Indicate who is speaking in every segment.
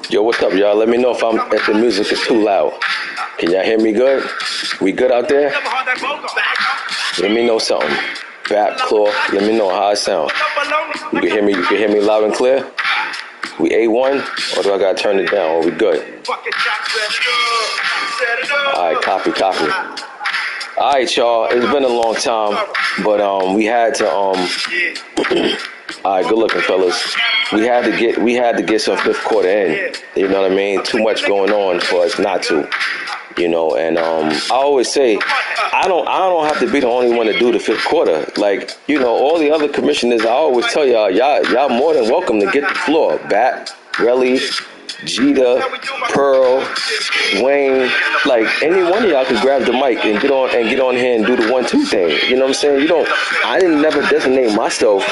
Speaker 1: Yo, what's up, y'all? Let me know if the music is too loud. Can y'all hear me good? We good out there? Let me know something. Bap, Claw, let me know how I sound. You can hear me loud and clear? We A1, or do I gotta turn it down? Or we good? Alright, copy. Alright, y'all, it's been a long time, but we had to alright, good looking fellas. We had to get some fifth quarter in. You know what I mean? Too much going on for us not to. You know, and I always say I don't have to be the only one to do the fifth quarter. Like, you know, all the other commissioners, I always tell y'all more than welcome to get the floor. Bat, Relly, Jeter, Pearl, Wayne, like any one of y'all could grab the mic and get on here and do the 1-2 thing. You know what I'm saying? I didn't never designate myself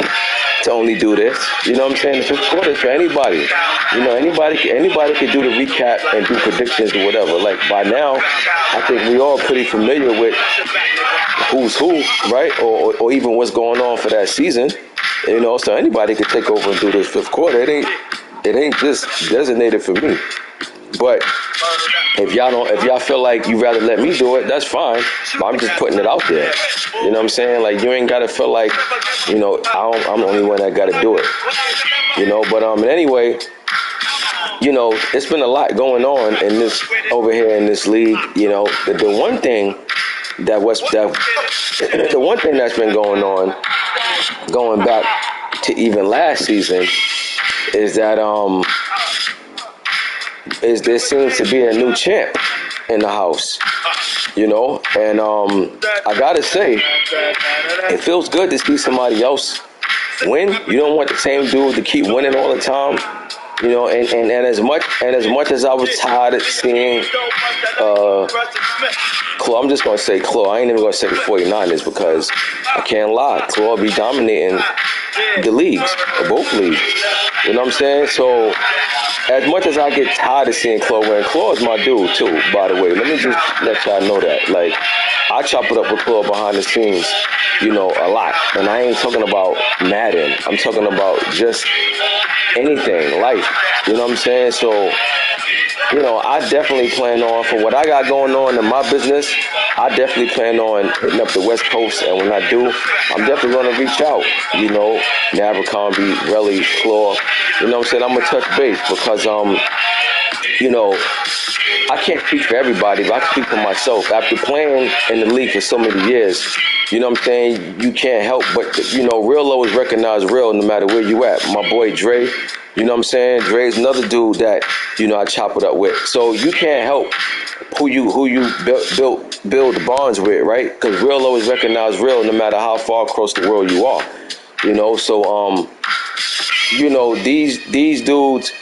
Speaker 1: to only do this. You know what I'm saying? The fifth quarter is for anybody. You know, anybody could do the recap and do predictions or whatever. Like by now, I think we all pretty familiar with who's who, right? Or even what's going on for that season. You know, so anybody could take over and do this fifth quarter. It ain't just designated for me. But if y'all feel like you rather let me do it, that's fine. I'm just putting it out there. You know what I'm saying? Like, you ain't gotta feel like, you know, I'm the only one that gotta do it. You know, but anyway, you know, it's been a lot going on in this over here in this league. You know, the one thing that's been going on, going back to even last season, is that there seems to be a new champ in the house, you know, and I gotta say, it feels good to see somebody else win. You don't want the same dude to keep winning all the time, you know, and as much as I was tired of seeing Claw, I'm just gonna say Claw. I ain't even gonna say the 49ers because I can't lie. Claw be dominating the leagues, both leagues. You know what I'm saying? So as much as I get tired of seeing Claw win, Claw is my dude too, by the way. Let me just let y'all know that. Like, I chop it up with Claw behind the scenes, you know, a lot. And I ain't talking about Madden. I'm talking about just anything, life. You know what I'm saying? So, you know, I definitely plan on, for what I got going on in my business, I definitely plan on hitting up the West Coast. And when I do, I'm definitely going to reach out, you know, Abercrombie, Relly, Claw. You know what I'm saying? I'm going to touch base because, you know, I can't speak for everybody, but I can speak for myself. After playing in the league for so many years, you know what I'm saying, you can't help but, you know, real always recognize real no matter where you at. My boy Dre, you know what I'm saying? Dre's another dude that, you know, I chop it up with. So you can't help who you build bonds with, right? Because real always recognize real no matter how far across the world you are. You know, so you know, these dudes,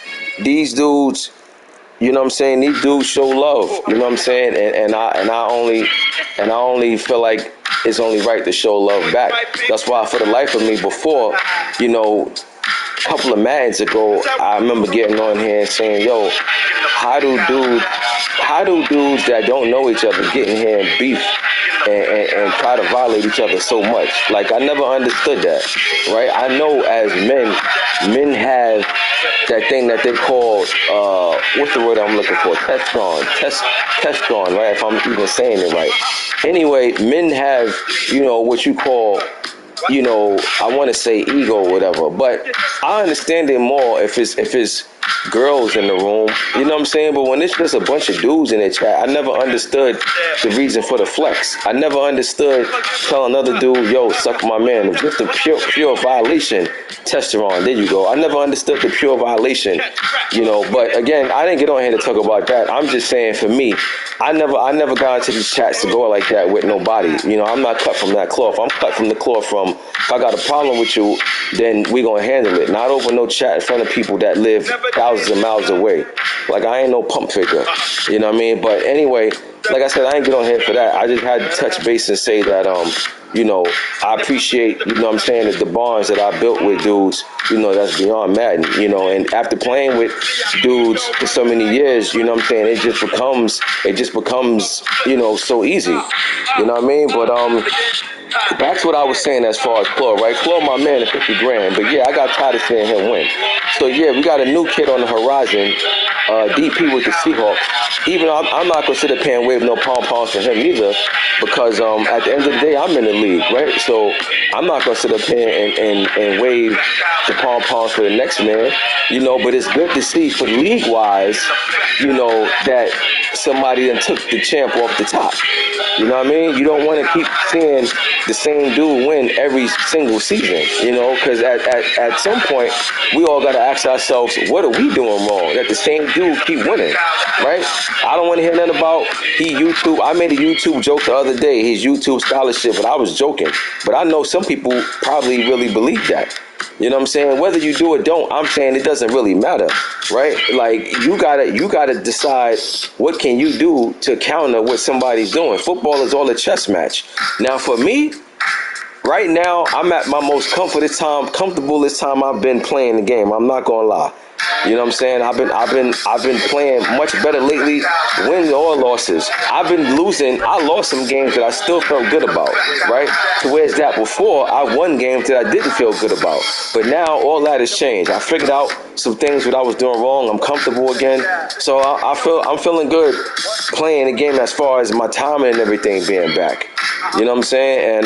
Speaker 1: you know what I'm saying, these dudes show love, you know what I'm saying? And I only feel like it's only right to show love back. That's why for the life of me before, you know, a couple of Maddens ago, I remember getting on here and saying, yo, how do dudes that don't know each other get in here and beef and try to violate each other so much? Like, I never understood that, right? I know as men have that thing that they call, what's the word I'm looking for? Testosterone, right? If I'm even saying it right. Anyway, men have, you know, what you call, you know, I want to say ego or whatever, but I understand it more if it's girls in the room, you know what I'm saying? But when it's just a bunch of dudes in the chat, I never understood the reason for the flex. I never understood telling another dude, yo, suck my man. It's just a pure violation. Testosterone, there you go. I never understood the pure violation, you know. But again, I didn't get on here to talk about that. I'm just saying, for me, I never got into these chats to go like that with nobody. You know, I'm not cut from that cloth. I'm cut from the cloth from, if I got a problem with you, then we gonna handle it. Not over no chat in front of people that live thousands of miles away. Like, I ain't no pump figure. You know what I mean? But anyway, like I said, I ain't get on here for that. I just had to touch base and say that, I appreciate, what I'm saying, that the bonds that I built with dudes, that's beyond Madden, and after playing with dudes for so many years, what I'm saying, it just becomes, so easy. You know what I mean? But, that's what I was saying as far as Claude, right? Claude, my man, at 50 grand. But yeah, I got tired of seeing him win. So yeah, we got a new kid on the horizon, DP with the Seahawks. Even though I'm not going to sit up here and wave no pom-poms for him either, because at the end of the day, I'm in the league, right? So I'm not going to sit up here and wave the pom-poms for the next man, but it's good to see for league-wise, that somebody then took the champ off the top. You know what I mean? You don't want to keep seeing the same dude win every single season, because at some point, we all got to ask ourselves, what are we doing wrong that the same dude keep winning, right? I don't want to hear nothing about I made a YouTube joke the other day, his YouTube scholarship, but I was joking. But I know some people probably really believe that. You know what I'm saying? Whether you do or don't, I'm saying it doesn't really matter, right? Like you gotta decide what can you do to counter what somebody's doing. Football is all a chess match. Now for me, right now I'm at my most comfortable time I've been playing the game. I'm not gonna lie. You know what I'm saying? I've been playing much better lately, wins or losses. I've been losing. I lost some games that I still felt good about, right? To whereas that before, I won games that I didn't feel good about. But now all that has changed. I figured out some things that I was doing wrong. I'm comfortable again. So I'm feeling good playing the game as far as my timing and everything being back. You know what I'm saying? And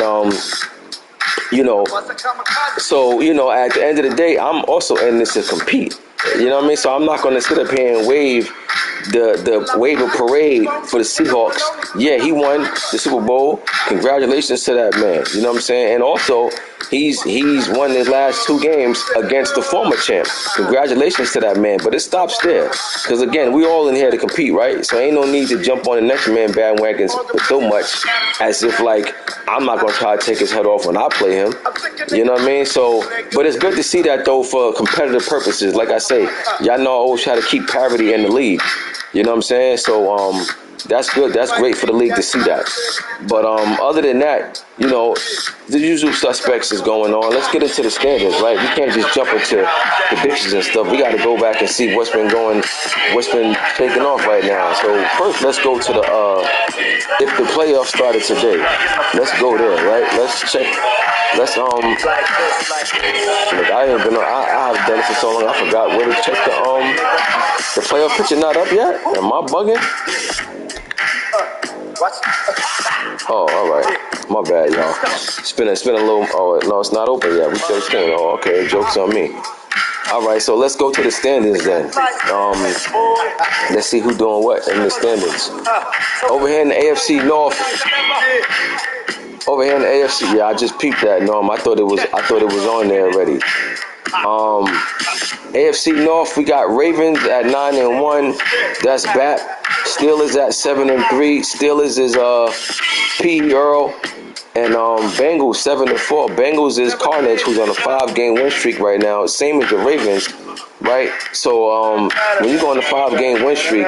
Speaker 1: so, at the end of the day, I'm also in this to compete. You know what I mean? So I'm not going to sit up here and wave the wave of parade for the Seahawks. Yeah, he won the Super Bowl. Congratulations to that man. You know what I'm saying? And also, he's won his last 2 games against the former champ. Congratulations to that man. But it stops there. Because, again, we all in here to compete, right? So ain't no need to jump on the next man bandwagon so much as if, like, I'm not going to try to take his head off when I play him. You know what I mean? So, but it's good to see that, though, for competitive purposes. Like I say, y'all know I always try to keep parity in the league. You know what I'm saying? So, that's good. That's great for the league to see that. But other than that, the usual suspects is going on. Let's get into the standards, right? We can't just jump into predictions and stuff. We got to go back and see what's been taking off right now. So first, let's go to the if the playoffs started today. Let's go there, right? Let's check. Look, I ain't been. I have done it for so long. I forgot where to check the playoff picture. Not up yet. Am I bugging? Oh, all right. My bad, y'all. Spin a little. Oh, no, it's not open yet. We 13. Oh, okay. Joke's on me. All right, so let's go to the standings then. Let's see who's doing what in the standings. Over here in the AFC North. Over here in the AFC, yeah, I just peeped that. I thought it was on there already. AFC North, we got Ravens at 9-1. That's back. Steelers at 7-3. Steelers is P. Earl. And Bengals 7-4. Bengals is Carnage, who's on a 5-game win streak right now. Same as the Ravens, right? So when you go on a 5-game win streak,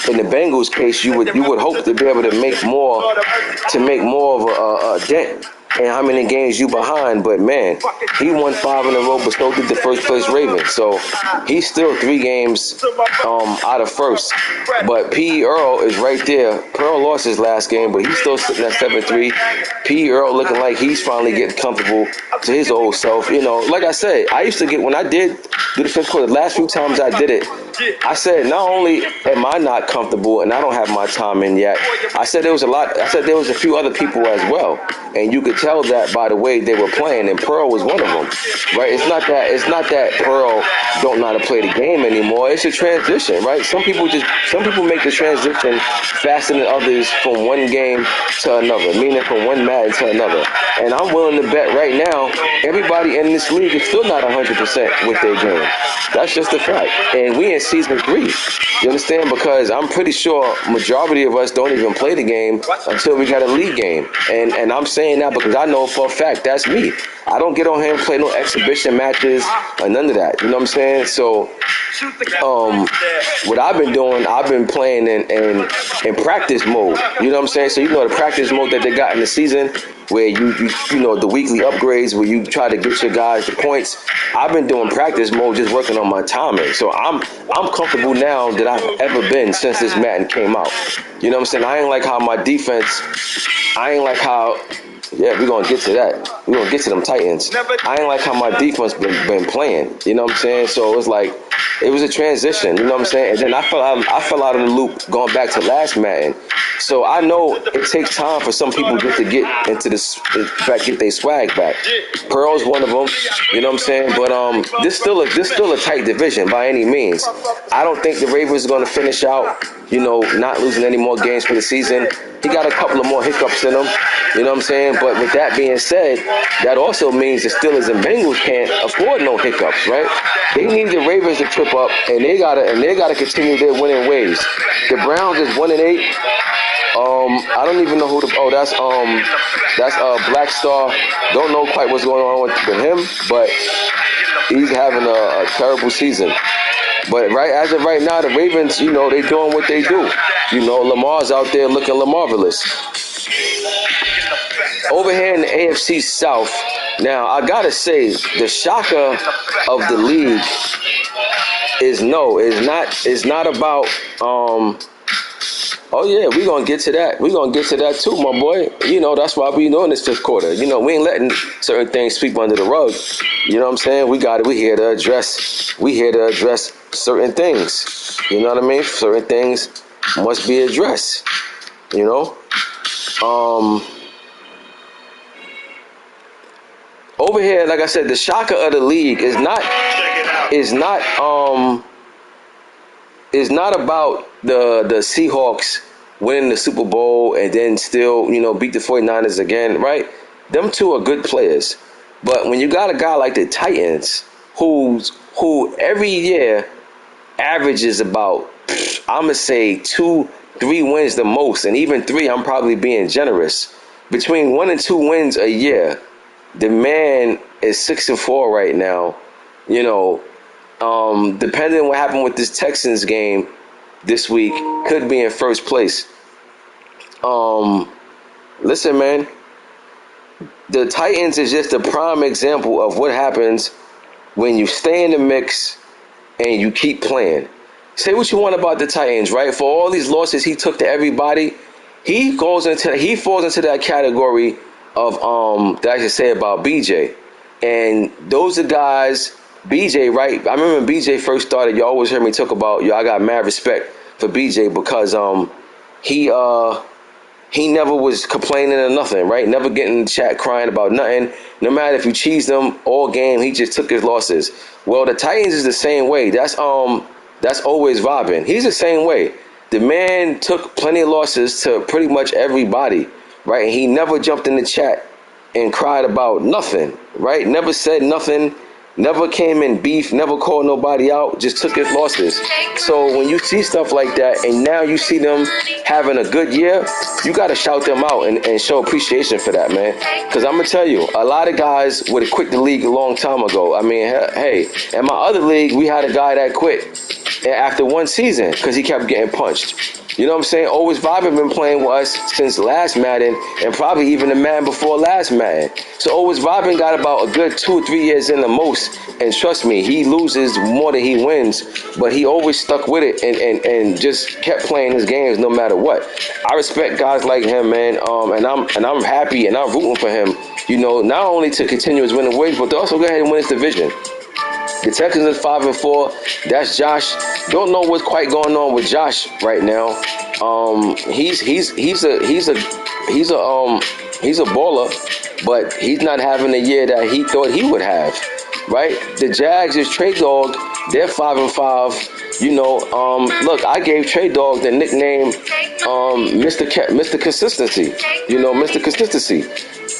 Speaker 1: in the Bengals case, you would hope to be able to make more of a dent in how many games you behind. But man, he won 5 in a row, but so did the first place Ravens. So he's still 3 games out of first. But P. Earl is right there. Pearl lost his last game, but he's still sitting at 7-3. P. Earl looking like he's finally getting comfortable to his old self. Like I said, I used to get, when I did do the fifth quarter, the last few times I did it, I said, not only am I not comfortable and I don't have my time in yet, I said there was a few other people as well. And you could tell that by the way they were playing, and Pearl was one of them. Right? It's not that Pearl don't know how to play the game anymore. It's a transition, right? Some people make the transition faster than others from one game to another, meaning from one Madden to another. And I'm willing to bet right now, everybody in this league is still not 100% with their game. That's just a fact. And we in season 3. You understand? Because I'm pretty sure majority of us don't even play the game until we got a league game. And I'm saying that because I know for a fact that's me. I don't get on here and play no exhibition matches or none of that. You know what I'm saying? So what I've been doing, I've been playing in practice mode. You know what I'm saying? So you know the practice mode that they got in the season, where you know the weekly upgrades, where you try to get your guys the points. I've been doing practice mode, just working on my timing. So I'm comfortable now that I've ever been since this Madden came out. You know what I'm saying? I ain't like how my defense. I ain't like how. Yeah, we're going to get to that. We're going to get to them Titans. I ain't like how my defense been playing. You know what I'm saying? So it's like, it was a transition. You know what I'm saying? And then I fell out of the loop going back to last Madden. So I know it takes time for some people just to get into this, get their swag back. Pearl's one of them. You know what I'm saying? But this still a tight division by any means. I don't think the Ravens are going to finish out, you know, not losing any more games for the season. He got a couple of more hiccups in him. You know what I'm saying? But with that being said, that also means the Steelers and Bengals can't afford no hiccups, right? They need the Ravens to trip up, and they gotta continue their winning ways. The Browns is 1-8. I don't even know who that's Black Star. Don't know quite what's going on with him, but he's having a terrible season. But as of right now, the Ravens, you know, they doing what they do. You know, Lamar's out there looking Lamarvelous. Over here in the AFC South, now I gotta say, the shocker of the league is not about oh yeah, we're gonna get to that. We're gonna get to that too, my boy. You know, that's why we doing this fifth quarter. You know, we ain't letting certain things sweep under the rug. You know what I'm saying? We here to address certain things. You know what I mean? Certain things must be addressed. You know? Over here, like I said, the shocker of the league is not about the Seahawks winning the Super Bowl and then still, you know, beat the 49ers again, right? Them two are good players. But when you got a guy like the Titans, who every year averages about, I'm going to say 2-3 wins the most, and even 3, I'm probably being generous. Between 1 and 2 wins a year, the man is 6-4 right now. You know, depending on what happened with this Texans game this week, could be in first place. Listen, man, the Titans is just a prime example of what happens when you stay in the mix and you keep playing. Say what you want about the Titans, right? For all these losses he took to everybody, he falls into that category of that I should say about BJ. And those are guys, BJ, right? I remember when BJ first started, you always heard me talk about, I got mad respect for BJ because he never was complaining or nothing, right? Never getting in the chat crying about nothing. No matter if you cheesed him all game, he just took his losses. Well, the Titans is the same way. That's always vibing. He's the same way. The man took plenty of losses to pretty much everybody, right? And he never jumped in the chat and cried about nothing, right? Never said nothing, never came in beef, never called nobody out, just took his losses. So when you see stuff like that and now you see them having a good year, you got to shout them out and show appreciation for that, man. Because I'm going to tell you, a lot of guys would have quit the league a long time ago. I mean, hey, in my other league, we had a guy that quit after one season because he kept getting punched. You know what I'm saying? Always Vibing been playing with us since last Madden and probably even the Madden before last Madden. So Always Vibing got about a good 2 or 3 years in the most. And trust me, he loses more than he wins, but he always stuck with it and just kept playing his games no matter what. I respect guys like him, man. And I'm happy and I'm rooting for him. You know, not only to continue his winning ways, but to also go ahead and win his division. The Texans is 5-4. That's Josh. Don't know what's quite going on with Josh right now. He's a baller, but he's not having the year that he thought he would have. Right? The Jags is Trey Dog. They're 5-5. You know, look, I gave Trey Dog the nickname Mr. Consistency. You know, Mr. Consistency.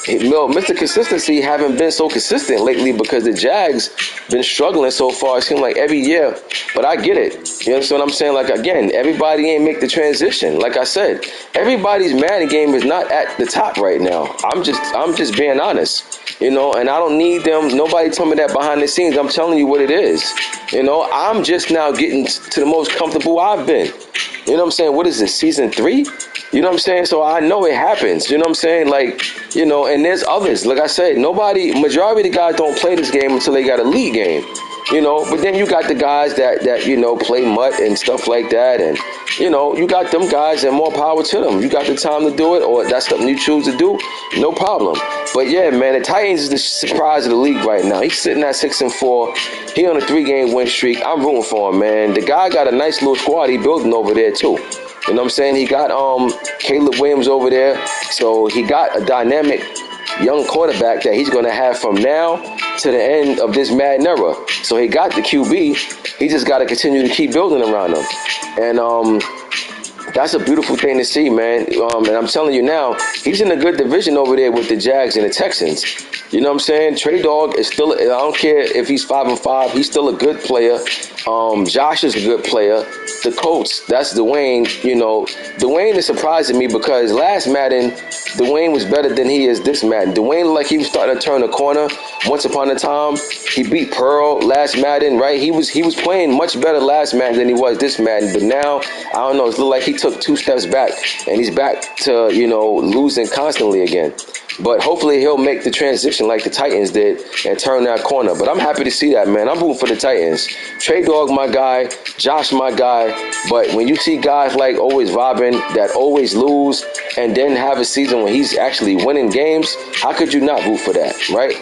Speaker 1: Mr. Consistency haven't been so consistent lately because the Jags been struggling so far. It seems like every year, but I get it. You understand what I'm saying? Like, again, everybody ain't make the transition. Like I said, everybody's Madden game is not at the top right now. I'm just being honest. You know, and I don't need them. Nobody told me that behind the scenes. I'm telling you what it is. You know, I'm just now getting to the most comfortable I've been. You know what I'm saying? What is this, season 3? You know what I'm saying? So I know it happens. You know what I'm saying? Like, you know, and there's others. Like I said, majority of the guys don't play this game until they got a league game. You know, but then you got the guys that you know, play MUT and stuff like that. And, you know, you got them guys and more power to them. You got the time to do it, or that's something you choose to do, no problem. But yeah, man, the Titans is the surprise of the league right now. He's sitting at 6-4. He on a 3-game win streak. I'm rooting for him, man. The guy got a nice little squad he building over there too. You know what I'm saying? He got Caleb Williams over there. So he got a dynamic young quarterback that he's going to have from now to the end of this Madden era. So he got the QB. He just got to continue to keep building around him. And that's a beautiful thing to see, man. And I'm telling you now, he's in a good division over there with the Jags and the Texans. You know what I'm saying? Trey Dog is still, I don't care if he's 5-5, he's still a good player. Josh is a good player. The Colts, that's Dwayne. You know, Dwayne is surprising me because last Madden, Dwayne was better than he is this Madden. Dwayne looked like he was starting to turn the corner. Once upon a time, he beat Pearl last Madden, right? He was playing much better last Madden than he was this Madden. But now, I don't know, it looked like he took 2 steps back, and he's back to, you know, losing constantly again. But hopefully he'll make the transition like the Titans did and turn that corner. But I'm happy to see that, man. I'm rooting for the Titans. Trey Dog, my guy. Josh, my guy. But when you see guys like always Robin that always lose and then have a season when he's actually winning games, how could you not root for that, right?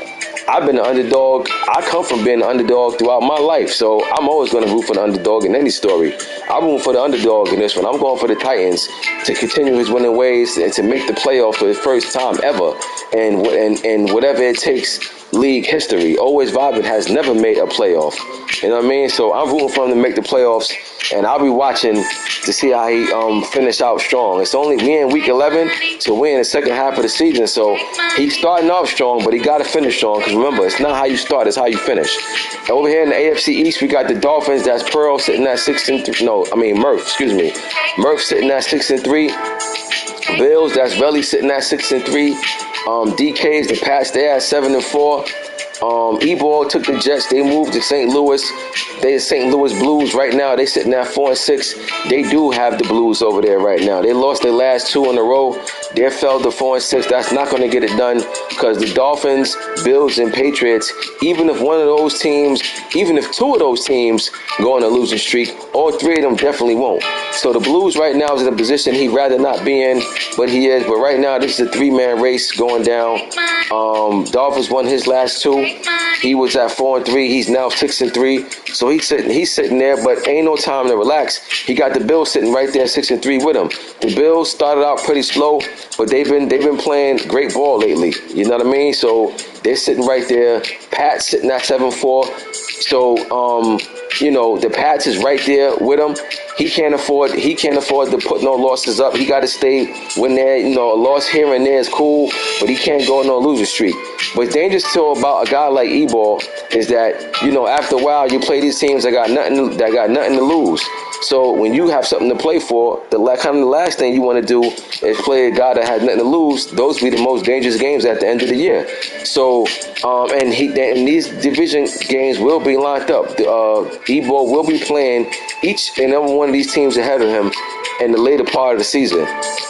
Speaker 1: I've been an underdog. I come from being an underdog throughout my life, so I'm always going to root for the underdog in any story. I'm rooting for the underdog in this one. I'm going for the Titans to continue his winning ways and to make the playoff for the first time ever, and whatever it takes, league history. Always Vibin has never made a playoff. You know what I mean? So I'm rooting for him to make the playoffs, and I'll be watching to see how he finish out strong. It's only we in week 11, so we're in the second half of the season. So he's starting off strong, but he got to finish strong. Because remember, it's not how you start, it's how you finish. And over here in the AFC East, we got the Dolphins. That's Pearl sitting at 6-3. No, I mean Murph. Excuse me. Murph sitting at 6-3. Bills. That's Relly sitting at 6-3. DK's the Pats. They're at 7-4. E-Ball took the Jets. They moved to St. Louis. They the St. Louis Blues right now. They sitting at 4-6. They do have the Blues over there right now. They lost their last 2 in a row. They fell to 4-6. That's not going to get it done because the Dolphins, Bills, and Patriots, even if one of those teams, even if 2 of those teams go on a losing streak, all 3 of them definitely won't. So the Blues right now is in a position he'd rather not be in, but he is. But right now, this is a 3-man race going down. Dolphins won his last 2. He was at 4-3. He's now 6-3. So he's sitting there, but ain't no time to relax. He got the Bills sitting right there, 6-3 with him. The Bills started out pretty slow, but they've been playing great ball lately. You know what I mean? So they're sitting right there. Pats sitting at 7-4. So you know, the Pats is right there with him. He can't afford to put no losses up. He got to stay when there, you know, a loss here and there is cool, but he can't go on no loser streak. What's dangerous too about a guy like E-Ball is that, you know, after a while you play these teams that got nothing to lose. So when you have something to play for, the last thing you want to do is play a guy that has nothing to lose. Those be the most dangerous games at the end of the year. So and these division games will be lined up. E-Ball will be playing each and every one of these teams ahead of him in the later part of the season.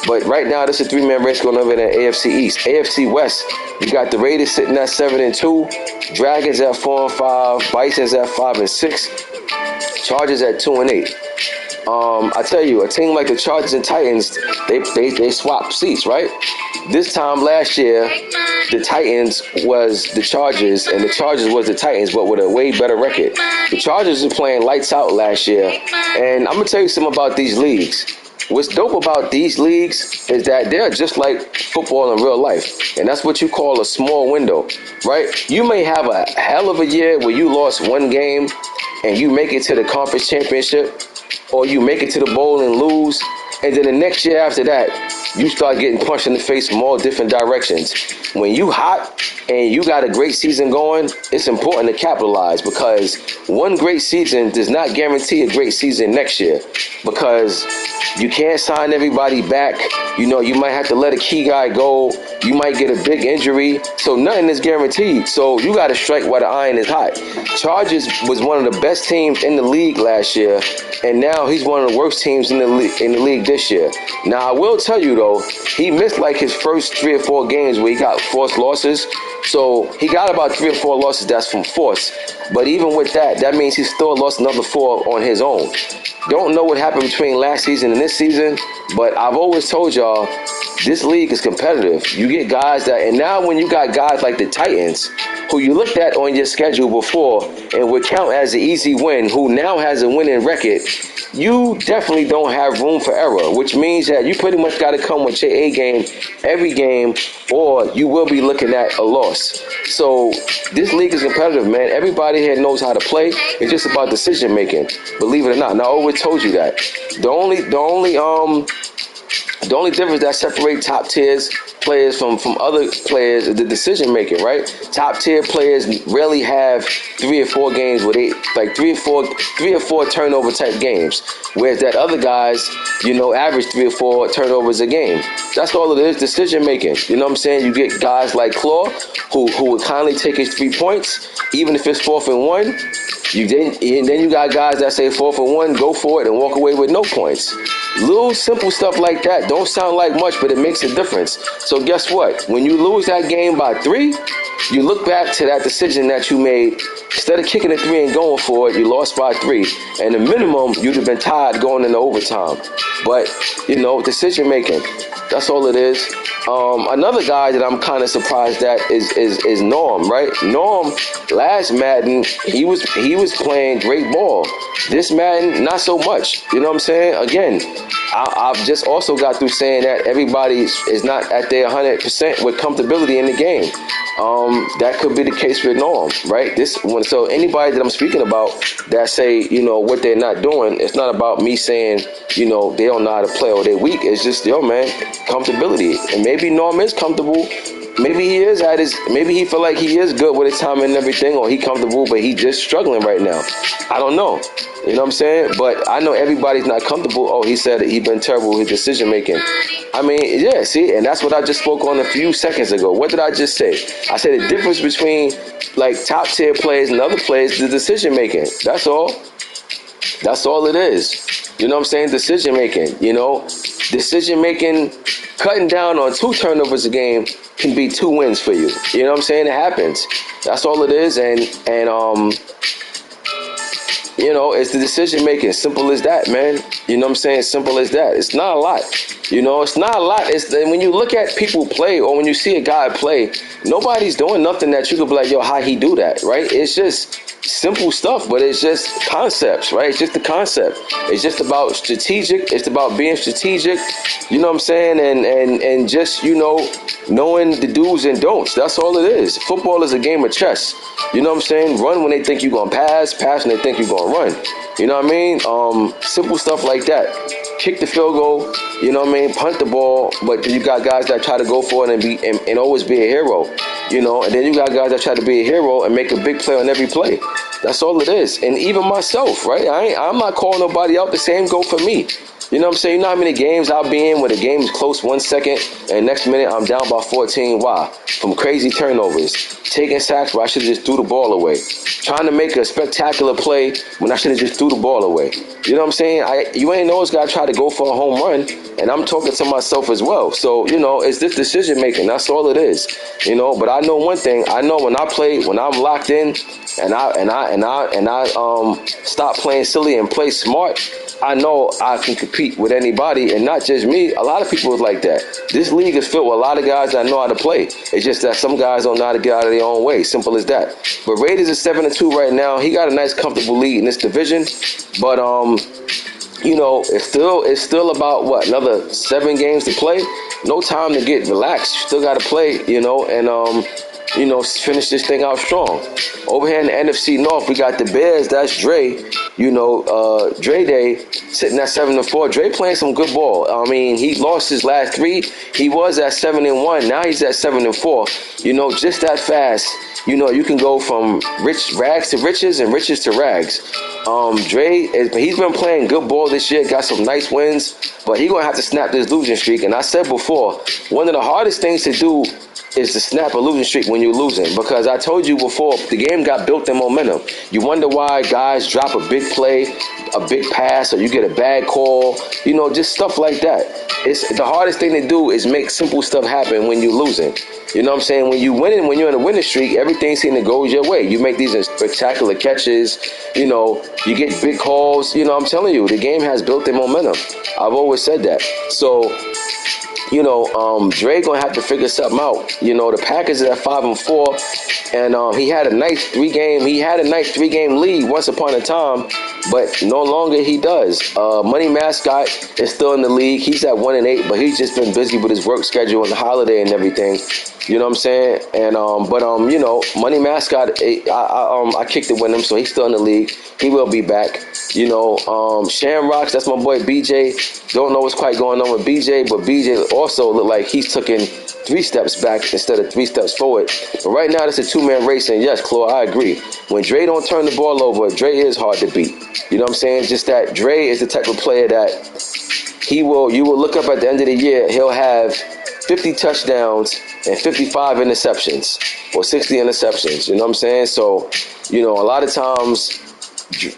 Speaker 1: But right now, this is a 3-man race going over in the AFC East. AFC West, you got the Raiders sitting at 7-2, Dragons at 4-5, Bisons at 5-6, Chargers at 2-8. I tell you, a team like the Chargers and Titans, they swap seats, right? This time last year, the Titans was the Chargers, and the Chargers was the Titans, but with a way better record. The Chargers were playing lights out last year, and I'm gonna tell you something about these leagues. What's dope about these leagues is that they're just like football in real life, and that's what you call a small window, right? You may have a hell of a year where you lost 1 game and you make it to the conference championship, or you make it to the bowl and lose, And then the next year after that, you start getting punched in the face from all different directions. When you hot and you got a great season going, it's important to capitalize, because one great season does not guarantee a great season next year, because you can't sign everybody back. You know, you might have to let a key guy go. You might get a big injury. So nothing is guaranteed. So you got to strike while the iron is hot. Chargers was one of the best teams in the league last year, and now he's one of the worst teams in the league this year. Now, I will tell you, though, he missed like his first 3 or 4 games where he got forced losses. So he got about 3 or 4 losses that's from force. But even with that, that means he still lost another 4 on his own. Don't know what happened between last season and this season, but I've always told y'all, this league is competitive. You get guys that, and now when you got guys like the Titans, who you looked at on your schedule before and would count as an easy win, who now has a winning record, you definitely don't have room for error, which means that you pretty much got to come with your A game every game, or you will be looking at a loss. So this league is competitive, man. Everybody here knows how to play. It's just about decision making, believe it or not. Now, I always told you that. The only difference that separates top tiers players from other players is the decision making, right? Top tier players rarely have 3 or 4 games where they like 3 or 4 turnover type games, whereas that other guys, you know, average 3 or 4 turnovers a game. That's all it is, decision making. You know what I'm saying? You get guys like Claw who would kindly take his 3 points, even if it's 4th and 1. And then you got guys that say 4th and 1, go for it and walk away with no points. Little simple stuff like that don't sound like much, but it makes a difference. So guess what? When you lose that game by 3, you look back to that decision that you made. Instead of kicking a 3 and going for it, you lost by 3. And the minimum, you'd have been tied going into overtime. But, you know, decision making. That's all it is. Another guy that I'm kind of surprised at is Norm, right? Norm, last Madden, he was playing great ball. This Madden, not so much. You know what I'm saying? Again, I've just also got through saying that everybody is not at their 100% with comfortability in the game. That could be the case with Norm, right? So anybody that I'm speaking about that say, you know, what they're not doing, it's not about me saying, you know, they don't know how to play or they're weak. It's just, yo, man, comfortability. And maybe Norm is comfortable. Maybe he is maybe he feel like he is good with his time and everything, or he comfortable, but he just struggling right now. I don't know. You know what I'm saying? But I know everybody's not comfortable. Oh, he said that he been terrible with decision making. I mean, yeah, see, and that's what I just spoke on a few seconds ago. What did I just say? I said the difference between like top tier players and other players, the decision making. That's all. That's all it is. You know what I'm saying? Decision making. You know, decision making, cutting down on 2 turnovers a game can be 2 wins for you. You know what I'm saying? It happens. That's all it is. And you know, it's the decision making. Simple as that, man. You know what I'm saying? Simple as that. It's not a lot. You know, it's not a lot. It's when you look at people play, or when you see a guy play, nobody's doing nothing that you could be like, yo, how he do that, right? It's just simple stuff, but it's just concepts, right? It's just the concept. It's just about strategic. It's about being strategic. You know what I'm saying? And just, you know, knowing the do's and don'ts. That's all it is. Football is a game of chess. You know what I'm saying? Run when they think you're going to pass when they think you're going to run. You know what I mean? Simple stuff like that. Kick the field goal, you know what I mean? Punt the ball, but you got guys that try to go for it and always be a hero, you know? And then you got guys that try to be a hero and make a big play on every play. That's all it is. And even myself, right? I'm not calling nobody out. The same go for me. You know what I'm saying? You know how many games I'll be in where the game is close 1 second and next minute I'm down by 14. Why? From crazy turnovers. Taking sacks where I should have just threw the ball away. Trying to make a spectacular play when I should have just threw the ball away. You know what I'm saying? You ain't always got to try to go for a home run. And I'm talking to myself as well. So, you know, it's this decision making. That's all it is. You know, but I know one thing. I know when I play, when I'm locked in and I stop playing silly and play smart, I know I can compete with anybody, and not just me. A lot of people is like that. This league is filled with a lot of guys that know how to play. It's just that some guys don't know how to get out of their own way. Simple as that. But Raiders is 7-2 right now. He got a nice, comfortable lead in this division. But you know, it's still about what, another 7 games to play. No time to get relaxed. You still got to play, you know, and finish this thing out strong. Over here in the NFC North, we got the Bears. That's Dre. Dre Day sitting at 7-4. Dre playing some good ball. I mean, he lost his last 3. He was at 7-1. Now he's at 7-4. Just that fast. You can go from rags to riches and riches to rags. He's been playing good ball this year. Got some nice wins, but he's gonna have to snap this losing streak. And I said before, one of the hardest things to do is to snap a losing streak when you're losing, because I told you before, the game got built in momentum. You wonder why guys drop a big play, a big pass, or you get a bad call, just stuff like that. It's the hardest thing to do is make simple stuff happen when you're losing. You know what I'm saying? When you're in a winning streak, everything seems to go your way. You make these spectacular catches, you get big calls. I'm telling you, the game has built in momentum. I've always said that. So, Dre gonna have to figure something out. The Packers is at 5-4, and he had a nice 3-game lead once upon a time, but no longer he does. Money Mascot is still in the league. He's at 1-8, but he's just been busy with his work schedule and the holiday and everything. You know what I'm saying? And Money Mascot, I kicked it with him, so he's still in the league. He will be back. Shamrocks, that's my boy BJ. Don't know what's quite going on with BJ, but BJ also look like he's taking 3 steps back instead of 3 steps forward. But right now, it's a 2-man race, and yes, Claude, I agree. When Dre don't turn the ball over, Dre is hard to beat. You know what I'm saying? Just that Dre is the type of player that you will look up at the end of the year, he'll have 50 touchdowns and 55 interceptions or 60 interceptions. You know what I'm saying? So, a lot of times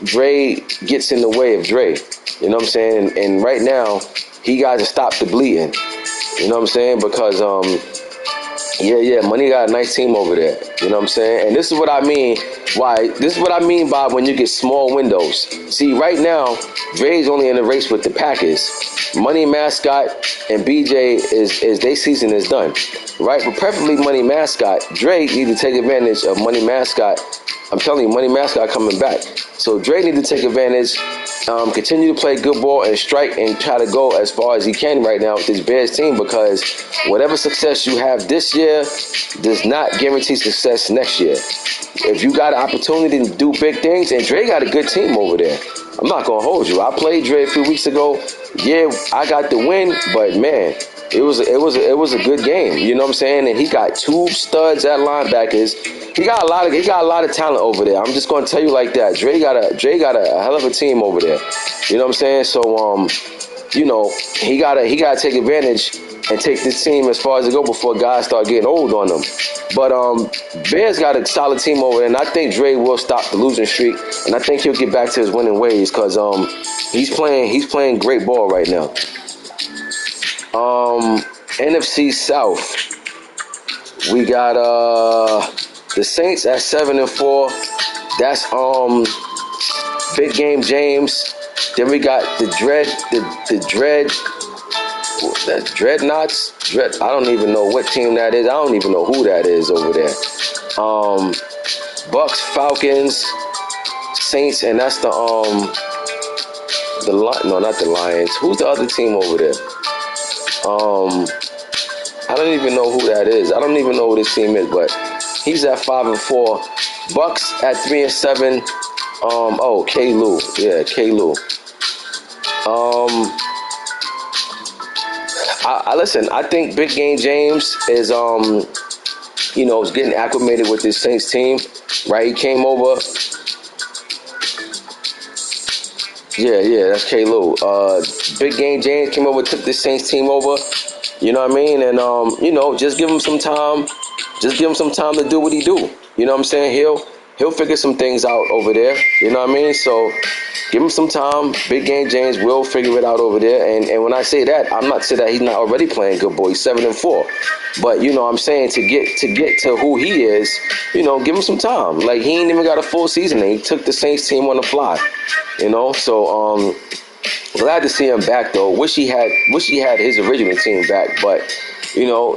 Speaker 1: Dre gets in the way of Dre. You know what I'm saying? And right now, he got to stop the bleeding. You know what I'm saying? Because, Money got a nice team over there. You know what I'm saying? And this is what I mean. This is what I mean by when you get small windows. See, right now, Dre's only in the race with the Packers. Money Mascot and BJ is their season is done. Right? But preferably Money Mascot. Dre need to take advantage of Money Mascot. I'm telling you, Money Mascot coming back. So Dre need to take advantage, continue to play good ball and strike and try to go as far as he can right now with this Bears team, because whatever success you have this year does not guarantee success next year. If you got an opportunity to do big things, and Dre got a good team over there. I'm not going to hold you. I played Dre a few weeks ago. Yeah, I got the win, but man, it was a good game. You know what I'm saying? And he got 2 studs at linebackers. He got a lot of talent over there. I'm just gonna tell you like that. Dre got a hell of a team over there. You know what I'm saying? So he gotta take advantage and take this team as far as it go before guys start getting old on them. But Bears got a solid team over there, and I think Dre will stop the losing streak, and I think he'll get back to his winning ways, because he's playing great ball right now. NFC South, we got the Saints at 7-4. That's Big Game James. Then we got the Dreadnoughts. I don't even know what team that is. I don't even know who that is over there. Bucks, Falcons, Saints, and that's no, not the Lions. Who's the other team over there? I don't even know who that is. I don't even know who this team is, but he's at 5-4. Bucks at 3-7. K-Lou. Yeah, K-Lou. Listen, I think Big Game James is is getting acclimated with this Saints team. Right? He came over. Yeah, that's K-Lou. Big Game James came over, took this Saints team over. You know what I mean? And just give him some time. Just give him some time to do what he do. You know what I'm saying? He'll figure some things out over there. You know what I mean? So give him some time. Big Game James will figure it out over there. And when I say that, I'm not saying that he's not already playing good ball. He's 7-4. But I'm saying to get to who he is, give him some time. Like, he ain't even got a full season, and he took the Saints team on the fly. So glad to see him back though. Wish he had his original team back, but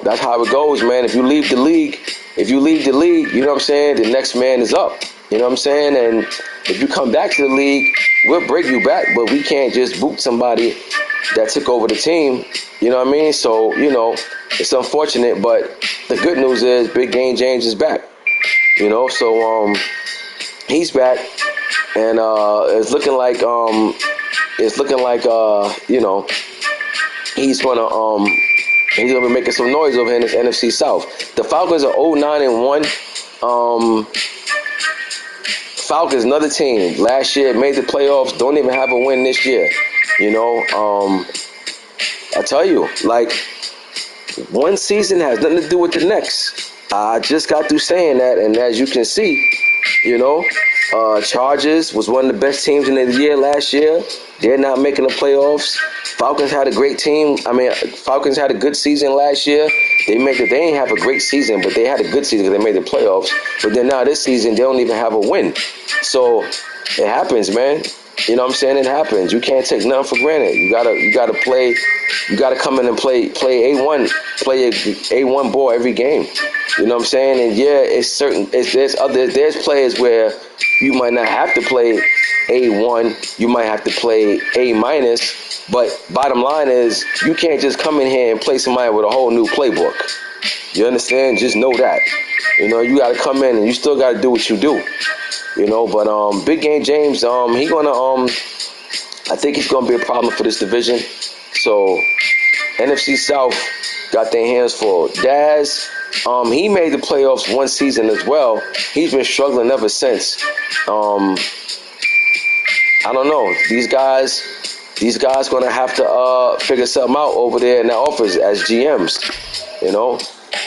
Speaker 1: that's how it goes, man. If you leave the league, you know what I'm saying, the next man is up. You know what I'm saying? And if you come back to the league, we'll bring you back, but we can't just boot somebody that took over the team, You know what I mean? So, it's unfortunate, but the good news is Big Game James is back. So he's back, and it's looking like he's gonna be making some noise over here in this NFC South. The Falcons are 0-9-1. Falcons, another team. Last year made the playoffs. Don't even have a win this year. I tell you, like, one season has nothing to do with the next. I just got through saying that, and as you can see, Chargers was one of the best teams in the year last year. They're not making the playoffs. Falcons had a great team. Falcons had a good season last year. They didn't have a great season, but they had a good season because they made the playoffs. But then now this season, they don't even have a win. So it happens, man. You know what I'm saying? It happens. You can't take nothing for granted. You gotta play. You gotta come in and play A1 ball every game. You know what I'm saying? And yeah, there's players where you might not have to play A1. You might have to play A-. But bottom line is, you can't just come in here and play somebody with a whole new playbook. You understand? Just know that. You gotta come in and you still gotta do what you do. But Big Game James, I think he's gonna be a problem for this division. So NFC South got their hands full. Daz, he made the playoffs one season as well. He's been struggling ever since. I don't know. These guys gonna have to figure something out over there in that office as GMs.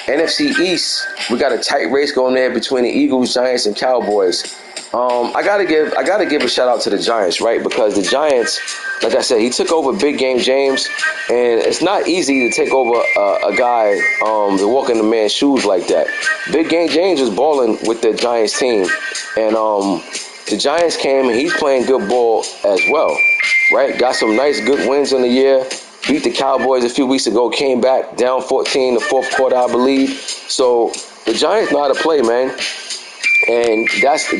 Speaker 1: NFC East, we got a tight race going there between the Eagles, Giants, and Cowboys. I gotta give a shout out to the Giants, right? Because the Giants, like I said, he took over Big Game James, and it's not easy to take over a guy to walk in the man's shoes like that. Big Game James was balling with the Giants team, and the Giants came and he's playing good ball as well, right? Got some nice good wins in the year. Beat the Cowboys a few weeks ago. Came back down 14 the fourth quarter, I believe. So the Giants know how to play, man. And that's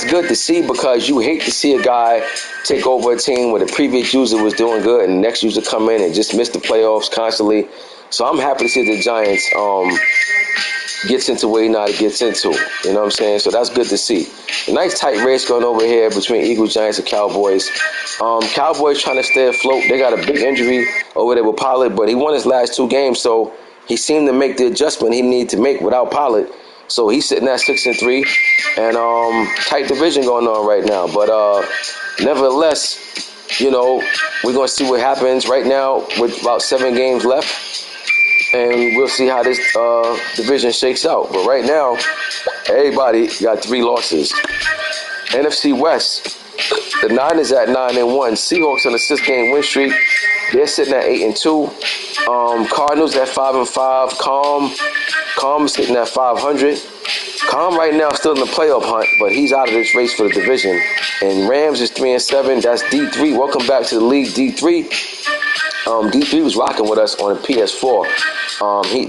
Speaker 1: good to see, because you hate to see a guy take over a team where the previous user was doing good and the next user come in and just miss the playoffs constantly. So I'm happy to see the Giants gets into where he now gets into. You know what I'm saying? So that's good to see. A nice tight race going over here between Eagles, Giants, and Cowboys. Cowboys trying to stay afloat. They got a big injury over there with Pollard, but he won his last two games, so he seemed to make the adjustment he needed to make without Pollard. So he's sitting at 6-3, and tight division going on right now. But nevertheless, we're gonna see what happens right now with about 7 games left, and we'll see how this division shakes out. But right now, everybody got 3 losses. NFC West, the Niners at 9-1. Seahawks on a 6-game win streak. They're sitting at 8-2. Cardinals at 5-5. Calm sitting at 500. Calm right now still in the playoff hunt, but he's out of this race for the division. And Rams is 3-7. That's D3. Welcome back to the league, D3. D3 was rocking with us on the PS4.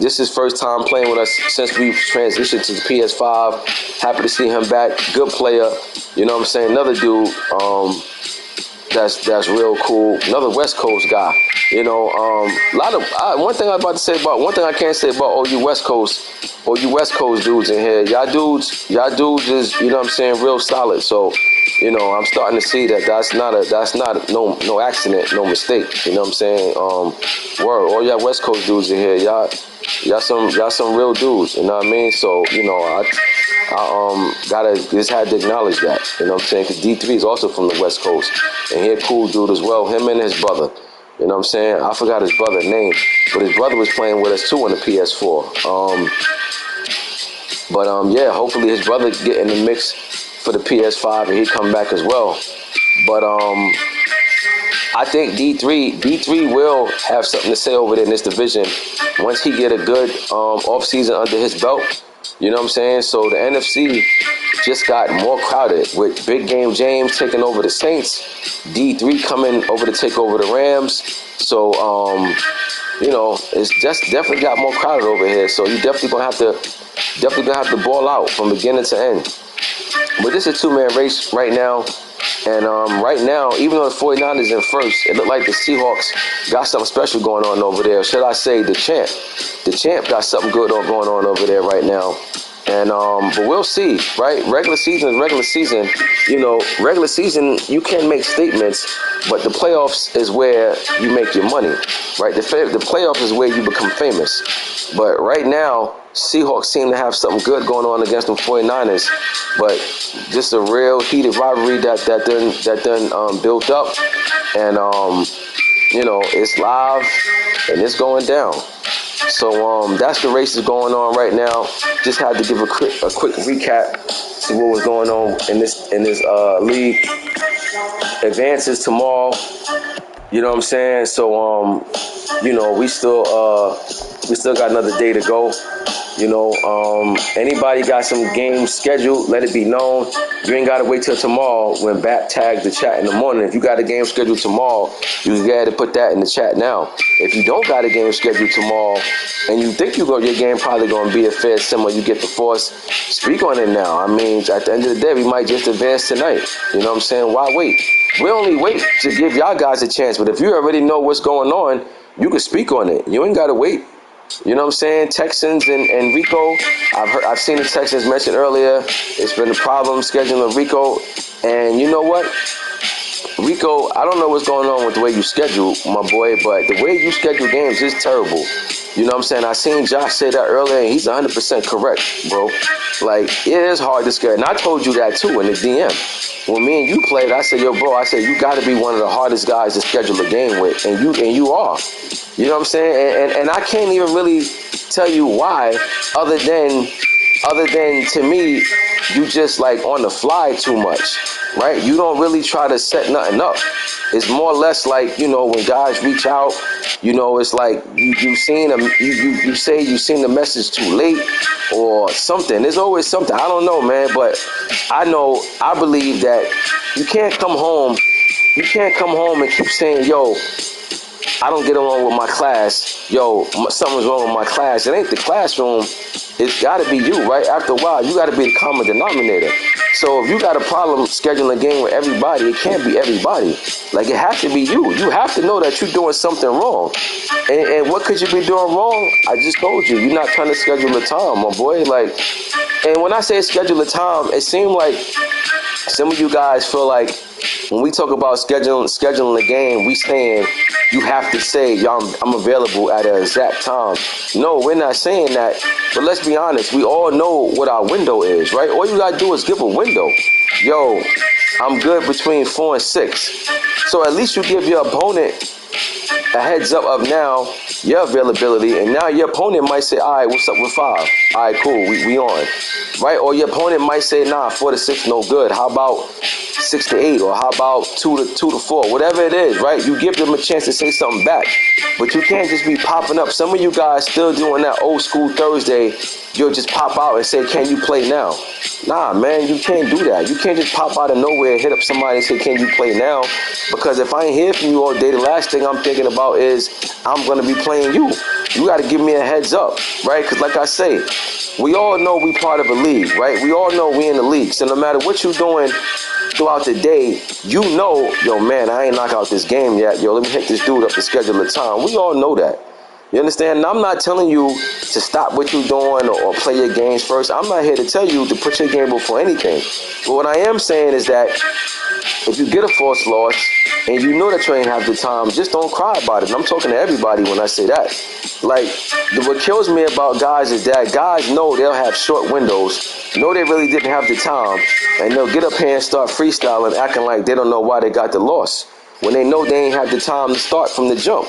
Speaker 1: This is his first time playing with us since we transitioned to the PS5. Happy to see him back. Good player. You know what I'm saying? Another dude that's real cool. Another West Coast guy. One thing I can't say about all you West Coast dudes in here. Y'all dudes is, you know what I'm saying, real solid. So, I'm starting to see that's not no accident, no mistake. You know what I'm saying? Word, all y'all West Coast dudes in here, y'all some real dudes. You know what I mean? So, I just had to acknowledge that. You know what I'm saying? Because D3 is also from the West Coast, and he a cool dude as well. Him and his brother. You know what I'm saying? I forgot his brother's name, but his brother was playing with us too on the PS4. Yeah, hopefully his brother get in the mix for the PS5 and he come back as well. But I think D3 will have something to say over there in this division once he get a good off season under his belt. You know what I'm saying? So the NFC just got more crowded with Big Game James taking over the Saints, D3 coming over to take over the Rams. So it's just definitely got more crowded over here. So you definitely gonna have to ball out from beginning to end. But this is a 2-man race right now. And right now, even though the 49ers in first, it looked like the Seahawks got something special going on over there. Should I say the champ? The champ got something good going on over there right now. And but we'll see, right? Regular season is regular season. You know, regular season, you can make statements, but the playoffs is where you make your money, right? The playoffs is where you become famous. But right now, Seahawks seem to have something good going on against the 49ers, but just a real heated rivalry that done built up, and you know, it's live and it's going down. So that's the races going on right now. Just had to give a quick recap, see what was going on in this league. Advances tomorrow. You know what I'm saying? So you know, we still got another day to go. You know, anybody got some games scheduled, let it be known. You ain't got to wait till tomorrow when Bat tags the chat in the morning. If you got a game scheduled tomorrow, you can go ahead and put that in the chat now. If you don't got a game scheduled tomorrow and you think your game probably going to be a fair similar, you get the force, speak on it now. I mean, at the end of the day, we might just advance tonight. You know what I'm saying? Why wait? We only wait to give y'all guys a chance. But if you already know what's going on, you can speak on it. You ain't got to wait. You know what I'm saying? Texans and Rico. I've seen the Texans mentioned earlier. It's been a problem scheduling Rico. And you know what? Rico, I don't know what's going on with the way you schedule, my boy, but the way you schedule games is terrible. You know what I'm saying? I seen Josh say that earlier, and he's 100% correct, bro. Like, it is hard to schedule. And I told you that, too, in the DM. When me and you played, I said, yo, bro, I said, you got to be one of the hardest guys to schedule a game with. And you are. You know what I'm saying? And I can't even really tell you why, other than to me, you just like on the fly too much, right? You don't really try to set nothing up. It's more or less like, you know, when guys reach out, you know, it's like you seen them, you say you seen the message too late or something. There's always something. I don't know, man, but I believe that you can't come home and keep saying, yo, I don't get along with my class. Yo, something's wrong with my class. It ain't the classroom. It's got to be you, right? After a while, you got to be the common denominator. So if you got a problem scheduling a game with everybody, it can't be everybody. Like, it has to be you. You have to know that you're doing something wrong. And what could you be doing wrong? I just told you. You're not trying to schedule a time, my boy. Like, and when I say schedule a time, it seemed like some of you guys feel like when we talk about scheduling a game, we saying you have to say, yo, I'm available at an exact time. No, we're not saying that. But let's be honest. We all know what our window is, right? All you got to do is give a window. Yo, I'm good between 4 and 6. So at least you give your opponent a heads up of now your availability, and now your opponent might say, all right, what's up with 5? All right, cool, we on, right? Or your opponent might say, nah, 4 to 6 no good. How about 6 to 8, or how about 2 to 4? Whatever it is, right? You give them a chance to say something back, but you can't just be popping up. Some of you guys still doing that old school Thursday. You'll just pop out and say, can you play now? Nah, man, you can't do that. You can't just pop out of nowhere and hit up somebody and say, can you play now? Because if I ain't hear from you all day, the last thing I'm thinking about is I'm going to be playing you. You got to give me a heads up, right? Because like I say, we all know we part of a league, right? We all know we in the league. So no matter what you're doing throughout the day, you know, yo, man, I ain't knock out this game yet. Yo, let me hit this dude up to schedule a time. We all know that. You understand? And I'm not telling you to stop what you're doing or play your games first. I'm not here to tell you to put your game before anything. But what I am saying is that if you get a false loss and you know that you ain't have the time, just don't cry about it. And I'm talking to everybody when I say that. Like, what kills me about guys is that guys know they'll have short windows, know they really didn't have the time, and they'll get up here and start freestyling, acting like they don't know why they got the loss, when they know they ain't had the time to start from the jump.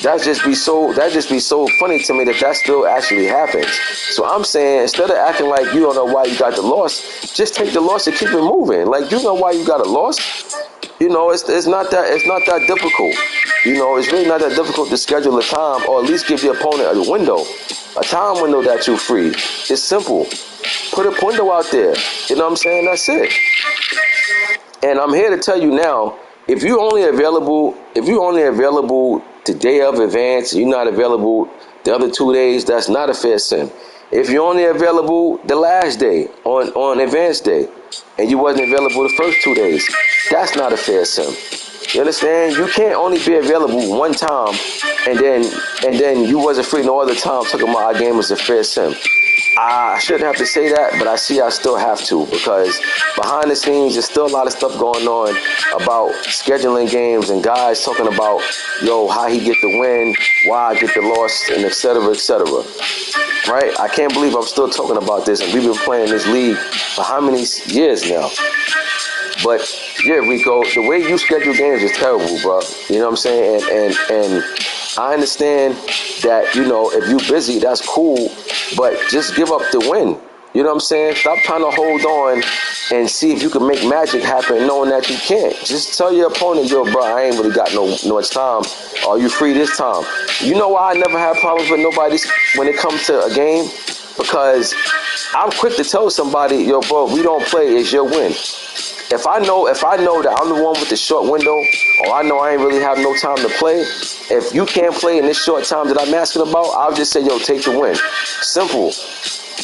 Speaker 1: That just be so funny to me that still actually happens. So I'm saying, instead of acting like you don't know why you got the loss, just take the loss and keep it moving. Like, you know why you got a loss. You know, it's not that difficult. You know, it's really not that difficult to schedule a time, or at least give your opponent a window, a time window that you're free. It's simple. Put a window out there. You know what I'm saying? That's it. And I'm here to tell you now, if you're only available the day of advance, you're not available the other 2 days, that's not a fair sin. If you're only available the last day on advanced day, and you wasn't available the first 2 days, that's not a fair sim. You understand? You can't only be available one time and then you wasn't free no other time talking about our game was a fair sim. I shouldn't have to say that, but I see I still have to, because behind the scenes there's still a lot of stuff going on about scheduling games and guys talking about, yo, how he get the win, why I get the loss, and et cetera, right? I can't believe I'm still talking about this, and we've been playing this league for how many years now? But yeah, Rico, the way you schedule games is terrible, bro. You know what I'm saying? And I understand that, you know, if you're busy, that's cool, but just give up the win. You know what I'm saying? Stop trying to hold on and see if you can make magic happen knowing that you can't. Just tell your opponent, yo, bro, I ain't really got no much time. Are you free this time? You know why I never have problems with nobody when it comes to a game? Because I'm quick to tell somebody, yo, bro, we don't play, it's your win. If I know that I'm the one with the short window, or I know I ain't really have no time to play, if you can't play in this short time that I'm asking about, I'll just say, yo, take the win. Simple.